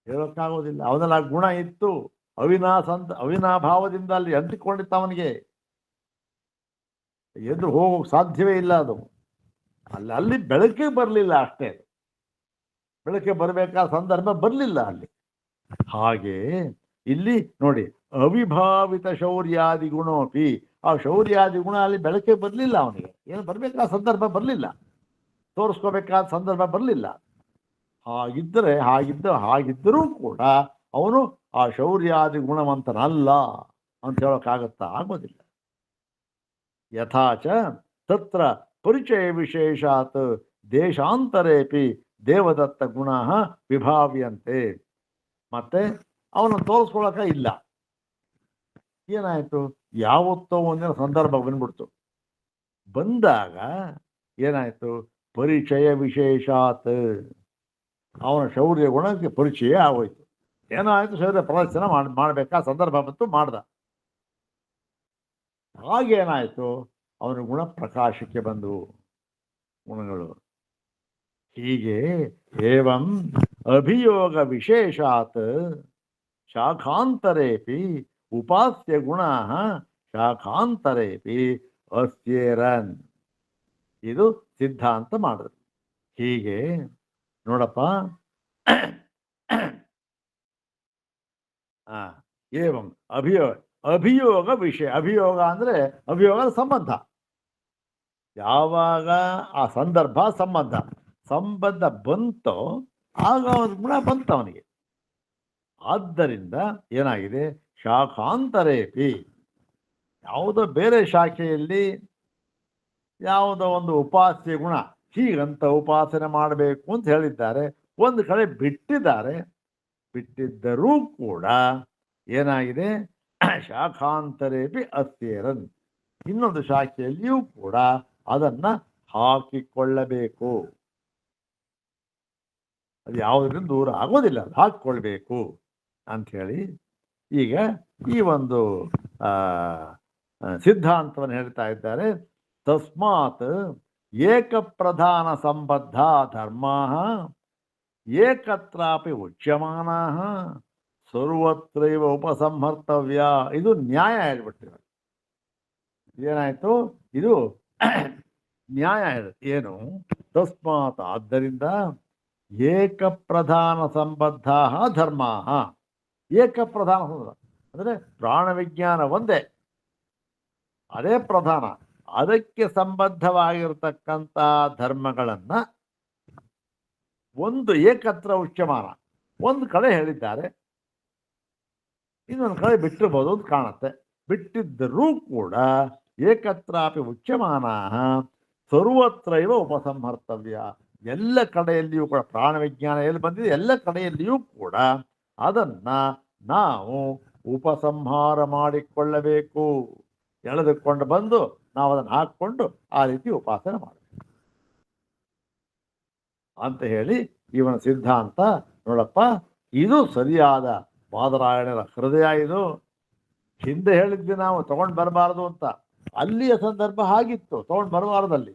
ಹೇಳೋಕ್ಕಾಗೋದಿಲ್ಲ. ಅವನಲ್ಲಿ ಆ ಗುಣ ಇತ್ತು, ಅವಿನಾಭಾವದಿಂದ ಅಲ್ಲಿ ಅಂಟಿಕೊಂಡಿತ್ತು. ಅವನಿಗೆ ಎದ್ದು ಹೋಗೋಕೆ ಸಾಧ್ಯವೇ ಇಲ್ಲ. ಅದು ಅಲ್ಲಿ ಬೆಳಕಿಗೆ ಬರಲಿಲ್ಲ ಅಷ್ಟೇ, ಬೆಳಕಿಗೆ ಬರಬೇಕಾದ ಸಂದರ್ಭ ಬರಲಿಲ್ಲ ಅಲ್ಲಿ. ಹಾಗೆ ಇಲ್ಲಿ ನೋಡಿ, ಅವಿಭಾವಿತ ಶೌರ್ಯಾದಿ ಗುಣೋಪಿ, ಆ ಶೌರ್ಯಾದಿ ಗುಣ ಅಲ್ಲಿ ಬೆಳಕಿಗೆ ಬರಲಿಲ್ಲ. ಅವನಿಗೆ ಏನು ಬರಬೇಕಾದ ಸಂದರ್ಭ ಬರಲಿಲ್ಲ, ತೋರಿಸ್ಕೋಬೇಕಾದ ಸಂದರ್ಭ ಬರಲಿಲ್ಲ. ಹಾಗಿದ್ದರೂ ಕೂಡ ಅವನು ಆ ಶೌರ್ಯಾದಿ ಗುಣವಂತನಲ್ಲ ಅಂತ ಹೇಳೋಕ್ಕಾಗತ್ತಾ? ಆಗೋದಿಲ್ಲ. ಯಥಾಚ ತತ್ರ ಪರಿಚಯ ವಿಶೇಷಾತ್ ದೇಶಾಂತರೇಪಿ ದೇವದತ್ತ ಗುಣ ವಿಭಾವ್ಯಂತೆ. ಮತ್ತೆ ಅವನು ತೋರಿಸ್ಕೊಳಕ ಇಲ್ಲ. ಏನಾಯ್ತು, ಯಾವತ್ತೋ ಒಂದಿನ ಸಂದರ್ಭ ಬಂದ್ಬಿಡ್ತು. ಬಂದಾಗ ಏನಾಯ್ತು, ಪರಿಚಯ ವಿಶೇಷಾತ್, ಅವನ ಶೌರ್ಯ ಗುಣಕ್ಕೆ ಪರಿಚಯ ಆಗೋಯ್ತು. ಏನೋ ಆಯ್ತು, ಶೌರ್ಯ ಪ್ರದರ್ಶನ ಮಾಡಬೇಕಾ ಸಂದರ್ಭ ಬಂತು, ಮಾಡ್ದ. ಹಾಗೇನಾಯ್ತು, ಅವನ ಗುಣ ಪ್ರಕಾಶಕ್ಕೆ ಬಂದು ಗುಣಗಳು. ಹೀಗೆ ಏವಂ ಅಭಿಯೋಗ ವಿಶೇಷಾತ್ ಶಾಖಾಂತರೇಪಿ ಉಪಾಸ್ಯ ಗುಣ ಶಾಖಾಂತರೇಪಿ ಅಸ್ಯೇರನ್. ಇದು ಸಿದ್ಧಾಂತ ಮಾಡಿದ್ರು. ಹೀಗೆ ನೋಡಪ್ಪ, ಏವಂ ಅಭಿಯೋಗ ವಿಷಯ. ಅಭಿಯೋಗ ಅಂದ್ರೆ ಅಭಿಯೋಗದ ಸಂಬಂಧ. ಯಾವಾಗ ಆ ಸಂಬಂಧ ಬಂತೋ ಆಗ ಅವನ ಗುಣ ಬಂತು ಅವನಿಗೆ. ಆದ್ದರಿಂದ ಏನಾಗಿದೆ, ಶಾಖಾಂತರೇಪಿ, ಯಾವುದೋ ಬೇರೆ ಶಾಖೆಯಲ್ಲಿ ಯಾವುದೋ ಒಂದು ಉಪಾಸ್ಯ ಗುಣ ಹೀಗಂತ ಉಪಾಸನೆ ಮಾಡಬೇಕು ಅಂತ ಹೇಳಿದ್ದಾರೆ, ಒಂದು ಕಡೆ ಬಿಟ್ಟಿದ್ದರೂ ಕೂಡ ಏನಾಗಿದೆ, ಶಾಖಾಂತರೇಪಿ ಅಸ್ಯೇರನ್, ಇನ್ನೊಂದು ಶಾಖೆಯಲ್ಲಿಯೂ ಕೂಡ ಅದನ್ನ ಹಾಕಿಕೊಳ್ಳಬೇಕು. ಅದು ಯಾವುದರಿಂದ ದೂರ ಆಗೋದಿಲ್ಲ, ಅದು ಹಾಕಿಕೊಳ್ಬೇಕು ಅಂಥೇಳಿ ಈಗ ಈ ಒಂದು ಸಿದ್ಧಾಂತವನ್ನು ಹೇಳ್ತಾ ಇದ್ದಾರೆ. ತಸ್ಮಾತ್ ಏಕಪ್ರಧಾನ ಸಂಬದ್ಧ ಧರ್ಮಾ ಏಕತ್ರಾಪಿ ಉಚ್ಯಮಾನಾ ಸರ್ವತ್ರೈವ ಉಪಸಂಹರ್ತವ್ಯ. ಇದು ನ್ಯಾಯ ಹೇಳ್ಬಿಟ್ಟಿದ್ದಾರೆ. ಏನಾಯ್ತು, ಇದು ನ್ಯಾಯ ಏನು, ತಸ್ಮಾತ್ ಆದ್ದರಿಂದ ಏಕಪ್ರಧಾನ ಸಂಬದ್ಧ ಧರ್ಮ. ಏಕಪ್ರಧಾನ ಅಂದರೆ ಪ್ರಾಣವಿಜ್ಞಾನ ಒಂದೇ, ಅದೇ ಪ್ರಧಾನ. ಅದಕ್ಕೆ ಸಂಬದ್ಧವಾಗಿರ್ತಕ್ಕಂಥ ಧರ್ಮಗಳನ್ನ ಒಂದು ಏಕತ್ರ ಉಚ್ಯಮಾನ ಒಂದು ಕಡೆ ಹೇಳಿದ್ದಾರೆ, ಇನ್ನೊಂದು ಕಡೆ ಬಿಟ್ಟಿರ್ಬೋದು ಅಂತ ಕಾಣುತ್ತೆ. ಬಿಟ್ಟಿದ್ದರೂ ಕೂಡ ಏಕತ್ರಾಪಿ ಉಚ್ಯಮಾನ ಸರ್ವತ್ರೈವ ಉಪಸಂಹರ್ತವ್ಯ. ಎಲ್ಲ ಕಡೆಯಲ್ಲಿಯೂ ಕೂಡ ಪ್ರಾಣವಿಜ್ಞಾನ ಎಲ್ಲಿ ಬಂದಿದೆ ಎಲ್ಲ ಕಡೆಯಲ್ಲಿಯೂ ಕೂಡ ಅದನ್ನ ನಾವು ಉಪಸಂಹಾರ ಮಾಡಿಕೊಳ್ಳಬೇಕು. ಎಳೆದುಕೊಂಡು ಬಂದು ನಾವು ಅದನ್ನು ಹಾಕ್ಕೊಂಡು ಆ ರೀತಿ ಉಪಾಸನೆ ಮಾಡಬೇಕು ಅಂತ ಹೇಳಿ ಇವನ ಸಿದ್ಧಾಂತ. ನೋಡಪ್ಪ, ಇದು ಸರಿಯಾದ ಬಾದರಾಯಣರ ಹೃದಯ. ಇದು ಹಿಂದೆ ಹೇಳಿದ್ವಿ ನಾವು ತಗೊಂಡು ಬರಬಾರದು ಅಂತ. ಅಲ್ಲಿಯ ಸಂದರ್ಭ ಹಾಗಿತ್ತು, ತಗೊಂಡು ಬರಬಾರದಲ್ಲಿ.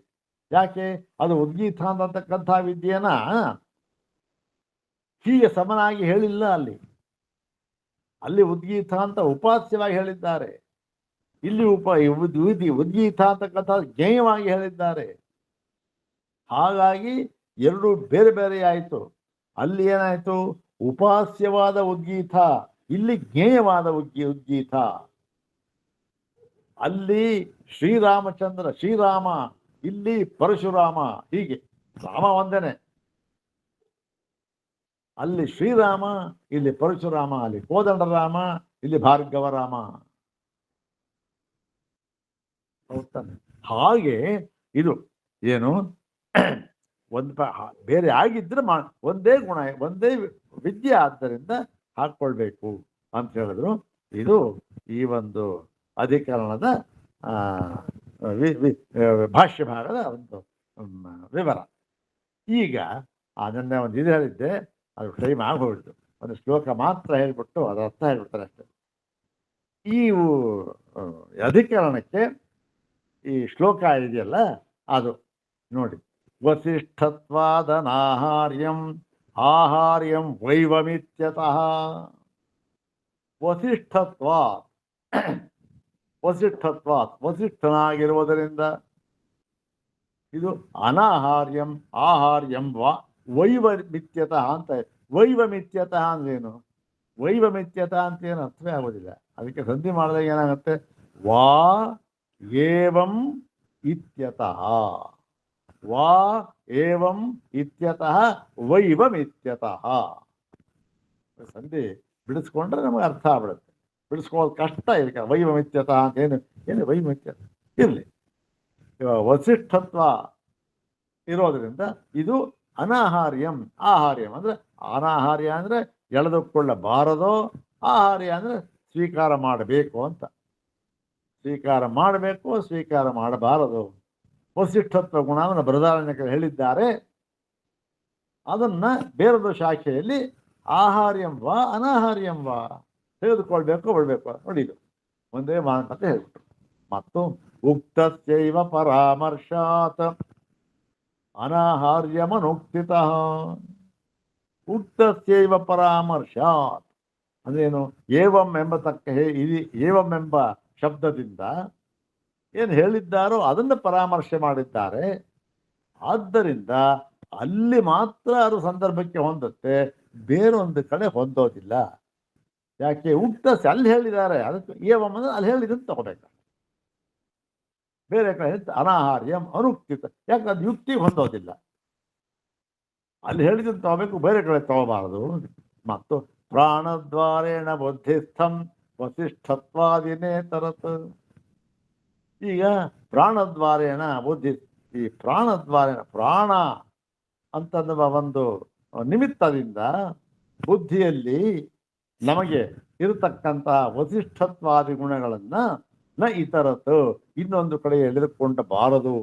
ಯಾಕೆ? ಅದು ಉದ್ಗೀತ ಅಂತಕ್ಕಂಥ ವಿದ್ಯೆಯನ್ನ ಹೀಗೆ ಸಮನಾಗಿ ಹೇಳಿಲ್ಲ. ಅಲ್ಲಿ ಉದ್ಗೀತ ಅಂತ ಉಪಾಸ್ಯವಾಗಿ ಹೇಳಿದ್ದಾರೆ, ಇಲ್ಲಿ ಉದ್ಗೀತ ಅಂತಕ್ಕಂಥ ಜ್ಞೇಯವಾಗಿ ಹೇಳಿದ್ದಾರೆ. ಹಾಗಾಗಿ ಎರಡು ಬೇರೆ ಬೇರೆ ಆಯಿತು. ಅಲ್ಲಿ ಏನಾಯಿತು? ಉಪಾಸ್ಯವಾದ ಉದ್ಗೀತ, ಇಲ್ಲಿ ಜ್ಞೇಯವಾದ ಉದ್ಗೀತ. ಅಲ್ಲಿ ಶ್ರೀರಾಮ, ಇಲ್ಲಿ ಪರಶುರಾಮ. ಹೀಗೆ ರಾಮ ಒಂದೇನೆ, ಅಲ್ಲಿ ಶ್ರೀರಾಮ, ಇಲ್ಲಿ ಪರಶುರಾಮ, ಅಲ್ಲಿ ಕೋದಂಡರಾಮ, ಇಲ್ಲಿ ಭಾರ್ಗವರಾಮ. ಹಾಗೆ ಇದು ಏನು ಒಂದು ಬೇರೆ ಆಗಿದ್ರೆ ಒಂದೇ ಗುಣ, ಒಂದೇ ವಿದ್ಯೆ, ಆದ್ದರಿಂದ ಹಾಕ್ಕೊಳ್ಬೇಕು ಅಂತ ಹೇಳಿದ್ರು. ಇದು ಈ ಒಂದು ಅಧಿಕರಣದ ಭಾಷ್ಯ ಭಾಗದ ಒಂದು ವಿವರ. ಈಗ ಅದನ್ನೇ ಒಂದು ಇದು ಹೇಳಿದ್ದೆ, ಅದು ಟೈಮ್ ಆಗೋಗ್ಬಿಡ್ತು. ಒಂದು ಶ್ಲೋಕ ಮಾತ್ರ ಹೇಳ್ಬಿಟ್ಟು ಅದರ ಅರ್ಥ ಹೇಳ್ಬಿಡ್ತಾರೆ ಅಷ್ಟೇ. ಈ ಅಧಿಕರಣಕ್ಕೆ ಈ ಶ್ಲೋಕ ಇದೆಯಲ್ಲ ಅದು ನೋಡಿ. ವಸಿಷ್ಠತ್ವಾದನಾಹಾರ್ಯಂ ಆಹಾರ್ಯಂ ವೈವಮಿತ್ಯತಃ. ವಸಿಷ್ಠನಾಗಿರುವುದರಿಂದ ಇದು ಅನಾಹಾರ್ಯಂ ಆಹಾರ್ಯಂ ವೈವಮಿತ್ಯತಃ ಅಂತ. ವೈವಮಿತ್ಯತಃ ಅಂದ್ರೇನು? ವೈವಮಿತ್ಯತಃ ಅಂತ ಏನು ಅರ್ಥವೇ ಆಗೋದಿಲ್ಲ. ಅದಕ್ಕೆ ಸಂಧಿ ಮಾಡಿದಾಗ ಏನಾಗುತ್ತೆ? ವಾ ಏವಂ ಇತ್ಯತಃ, ವಾ ಏವಂ ಇತ್ಯತಃ ವೈವಮಿತ್ಯತಃ. ಸಂಧಿ ಬಿಡಿಸ್ಕೊಂಡ್ರೆ ನಮಗೆ ಅರ್ಥ ಆಗ್ಬಿಡುತ್ತೆ. ಬಿಡಿಸ್ಕೊಳ್ಳೋದು ಕಷ್ಟ. ಇದಕ್ಕೆ ವೈವಮಿತ್ಯತಃ ಅಂತ ಏನು ವೈವಮಿತ್ಯತ ಇರಲಿ. ವಸಿಷ್ಠತ್ವ ಇರೋದ್ರಿಂದ ಇದು ಅನಾಹಾರ್ಯಂ. ಆಹಾರ್ಯಂ ಅಂದ್ರೆ ಅನಾಹಾರ್ಯ ಅಂದ್ರೆ ಎಳೆದುಕೊಳ್ಳಬಾರದೋ, ಆಹಾರ್ಯ ಅಂದ್ರೆ ಸ್ವೀಕಾರ ಮಾಡಬೇಕು ಅಂತ. ಸ್ವೀಕಾರ ಮಾಡಬೇಕು, ಸ್ವೀಕಾರ ಮಾಡಬಾರದು. ವಸಿಷ್ಠತ್ವ ಗುಣವನ್ನು ಬೃಹದಾರಣ್ಯಕರು ಹೇಳಿದ್ದಾರೆ. ಅದನ್ನ ಬೇರೊಂದು ಶಾಖೆಯಲ್ಲಿ ಆಹಾರ್ಯಂ ವಾ ಅನಾಹಾರ್ಯಂ ವಾ ತೆಗೆದುಕೊಳ್ಬೇಕು ಬಿಡ್ಬೇಕು ನೋಡಿ. ಇದು ಒಂದೇ ಅಂತ ಹೇಳ್ಬಿಟ್ರು. ಮತ್ತು ಉಕ್ತಸ್ಯೈವ ಪರಾಮರ್ಶಾತ್ ಅನಾಹಾರ್ಯಮನುಕ್ತಿತಃ. ಉಕ್ತಸ್ಯೈವ ಪರಾಮರ್ಶಾತ್ ಅಂದ್ರೇನು? ಏವಂ ಎಂಬತಕ್ಕ ಏವಂ ಎಂಬ ಶಬ್ದದಿಂದ ಏನು ಹೇಳಿದ್ದಾರೋ ಅದನ್ನು ಪರಾಮರ್ಶೆ ಮಾಡಿದ್ದಾರೆ. ಆದ್ದರಿಂದ ಅಲ್ಲಿ ಮಾತ್ರ ಅದು ಸಂದರ್ಭಕ್ಕೆ ಹೊಂದುತ್ತೆ, ಬೇರೊಂದು ಕಡೆ ಹೊಂದೋದಿಲ್ಲ. ಯಾಕೆ? ಉಕ್ತಸ್ಯ ಅಲ್ಲಿ ಹೇಳಿದ್ದಾರೆ, ಅದಕ್ಕೆ ಏವಂ ಅಂದ್ರೆ ಅಲ್ಲಿ ಹೇಳಿದಂತ ತಗೋಬೇಕು. ಬೇರೆ ಕಡೆ ಅನಾಹಾರ್ಯಂ ಅನುಕ್ತಿತ, ಯಾಕೆ ಅದು ಯುಕ್ತಿಗೆ ಹೊಂದೋದಿಲ್ಲ. ಅಲ್ಲಿ ಹೇಳಿದಂತ ತಗೋಬೇಕು, ಬೇರೆ ಕಡೆ ತಗೋಬಾರದು. ಮತ್ತು ಪ್ರಾಣದ್ವಾರೇಣ ಬುದ್ಧಿಸ್ಥಂ ವಸಿಷ್ಠತ್ವಾದಿನೇ ತರತ್. ಈಗ ಪ್ರಾಣದ್ವಾರೇಣ ಬುದ್ಧಿ, ಈ ಪ್ರಾಣದ್ವಾರೇಣ ಪ್ರಾಣ ಅಂತನ್ನುವ ಒಂದು ನಿಮಿತ್ತದಿಂದ ಬುದ್ಧಿಯಲ್ಲಿ ನಮಗೆ ಇರತಕ್ಕಂತಹ ವಸಿಷ್ಠತ್ವಾದಿ ಗುಣಗಳನ್ನ ನ ಇತರತ್ ಇನ್ನೊಂದು ಕಡೆ ಎಳೆದುಕೊಂಡಬಾರದು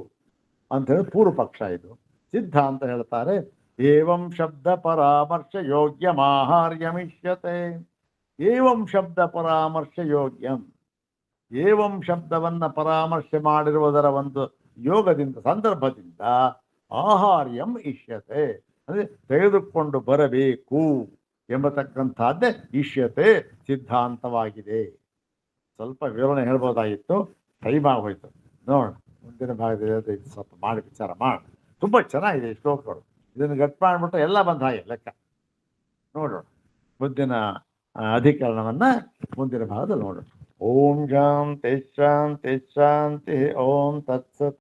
ಅಂತ ಹೇಳಿ ಪೂರ್ವ ಪಕ್ಷ. ಇದು ಸಿದ್ಧಾಂತ ಹೇಳ್ತಾರೆ, ಏವಂ ಶಬ್ದ ಪರಾಮರ್ಶ ಯೋಗ್ಯಂ ಆಹಾರ್ಯಮಿಷ್ಯತೆ. ಏವಂ ಶಬ್ದ ಪರಾಮರ್ಶ ಯೋಗ್ಯಂ, ಏವಂ ಶಬ್ದವನ್ನ ಪರಾಮರ್ಶೆ ಮಾಡಿರುವುದರ ಒಂದು ಯೋಗದಿಂದ ಸಂದರ್ಭದಿಂದ ಆಹಾರ್ಯಂ ಇಷ್ಯತೆ ಅಂದ್ರೆ ತೆಗೆದುಕೊಂಡು ಬರಬೇಕು ಎಂಬತಕ್ಕಂಥದ್ದೇ ಇಷ್ಯತೆ ಸಿದ್ಧಾಂತವಾಗಿದೆ. ಸ್ವಲ್ಪ ವಿವರಣೆ ಹೇಳ್ಬೋದಾಗಿತ್ತು, ಟೈಮ್ ಆಗೋಯ್ತು. ನೋಡೋಣ ಮುಂದಿನ ಭಾಗದಲ್ಲಿ ಸ್ವಲ್ಪ ಮಾಡಿ ವಿಚಾರ ಮಾಡೋಣ. ತುಂಬ ಚೆನ್ನಾಗಿದೆ ಈ ಶ್ಲೋಕಗಳು. ಇದನ್ನು ಗಟ್ ಮಾಡಿಬಿಟ್ಟು ಎಲ್ಲ ಬಂದ ಹಾಗೆ ಲೆಕ್ಕ. ನೋಡೋಣ ಮುಂದಿನ ಅಧಿಕರಣವನ್ನು ಮುಂದಿನ ಭಾಗದಲ್ಲಿ ನೋಡೋಣ. ಓಂ ಶಾಂತಿ ಶಾಂತಿ ಶಾಂತಿ. ಓಂ ತತ್ಸತ್.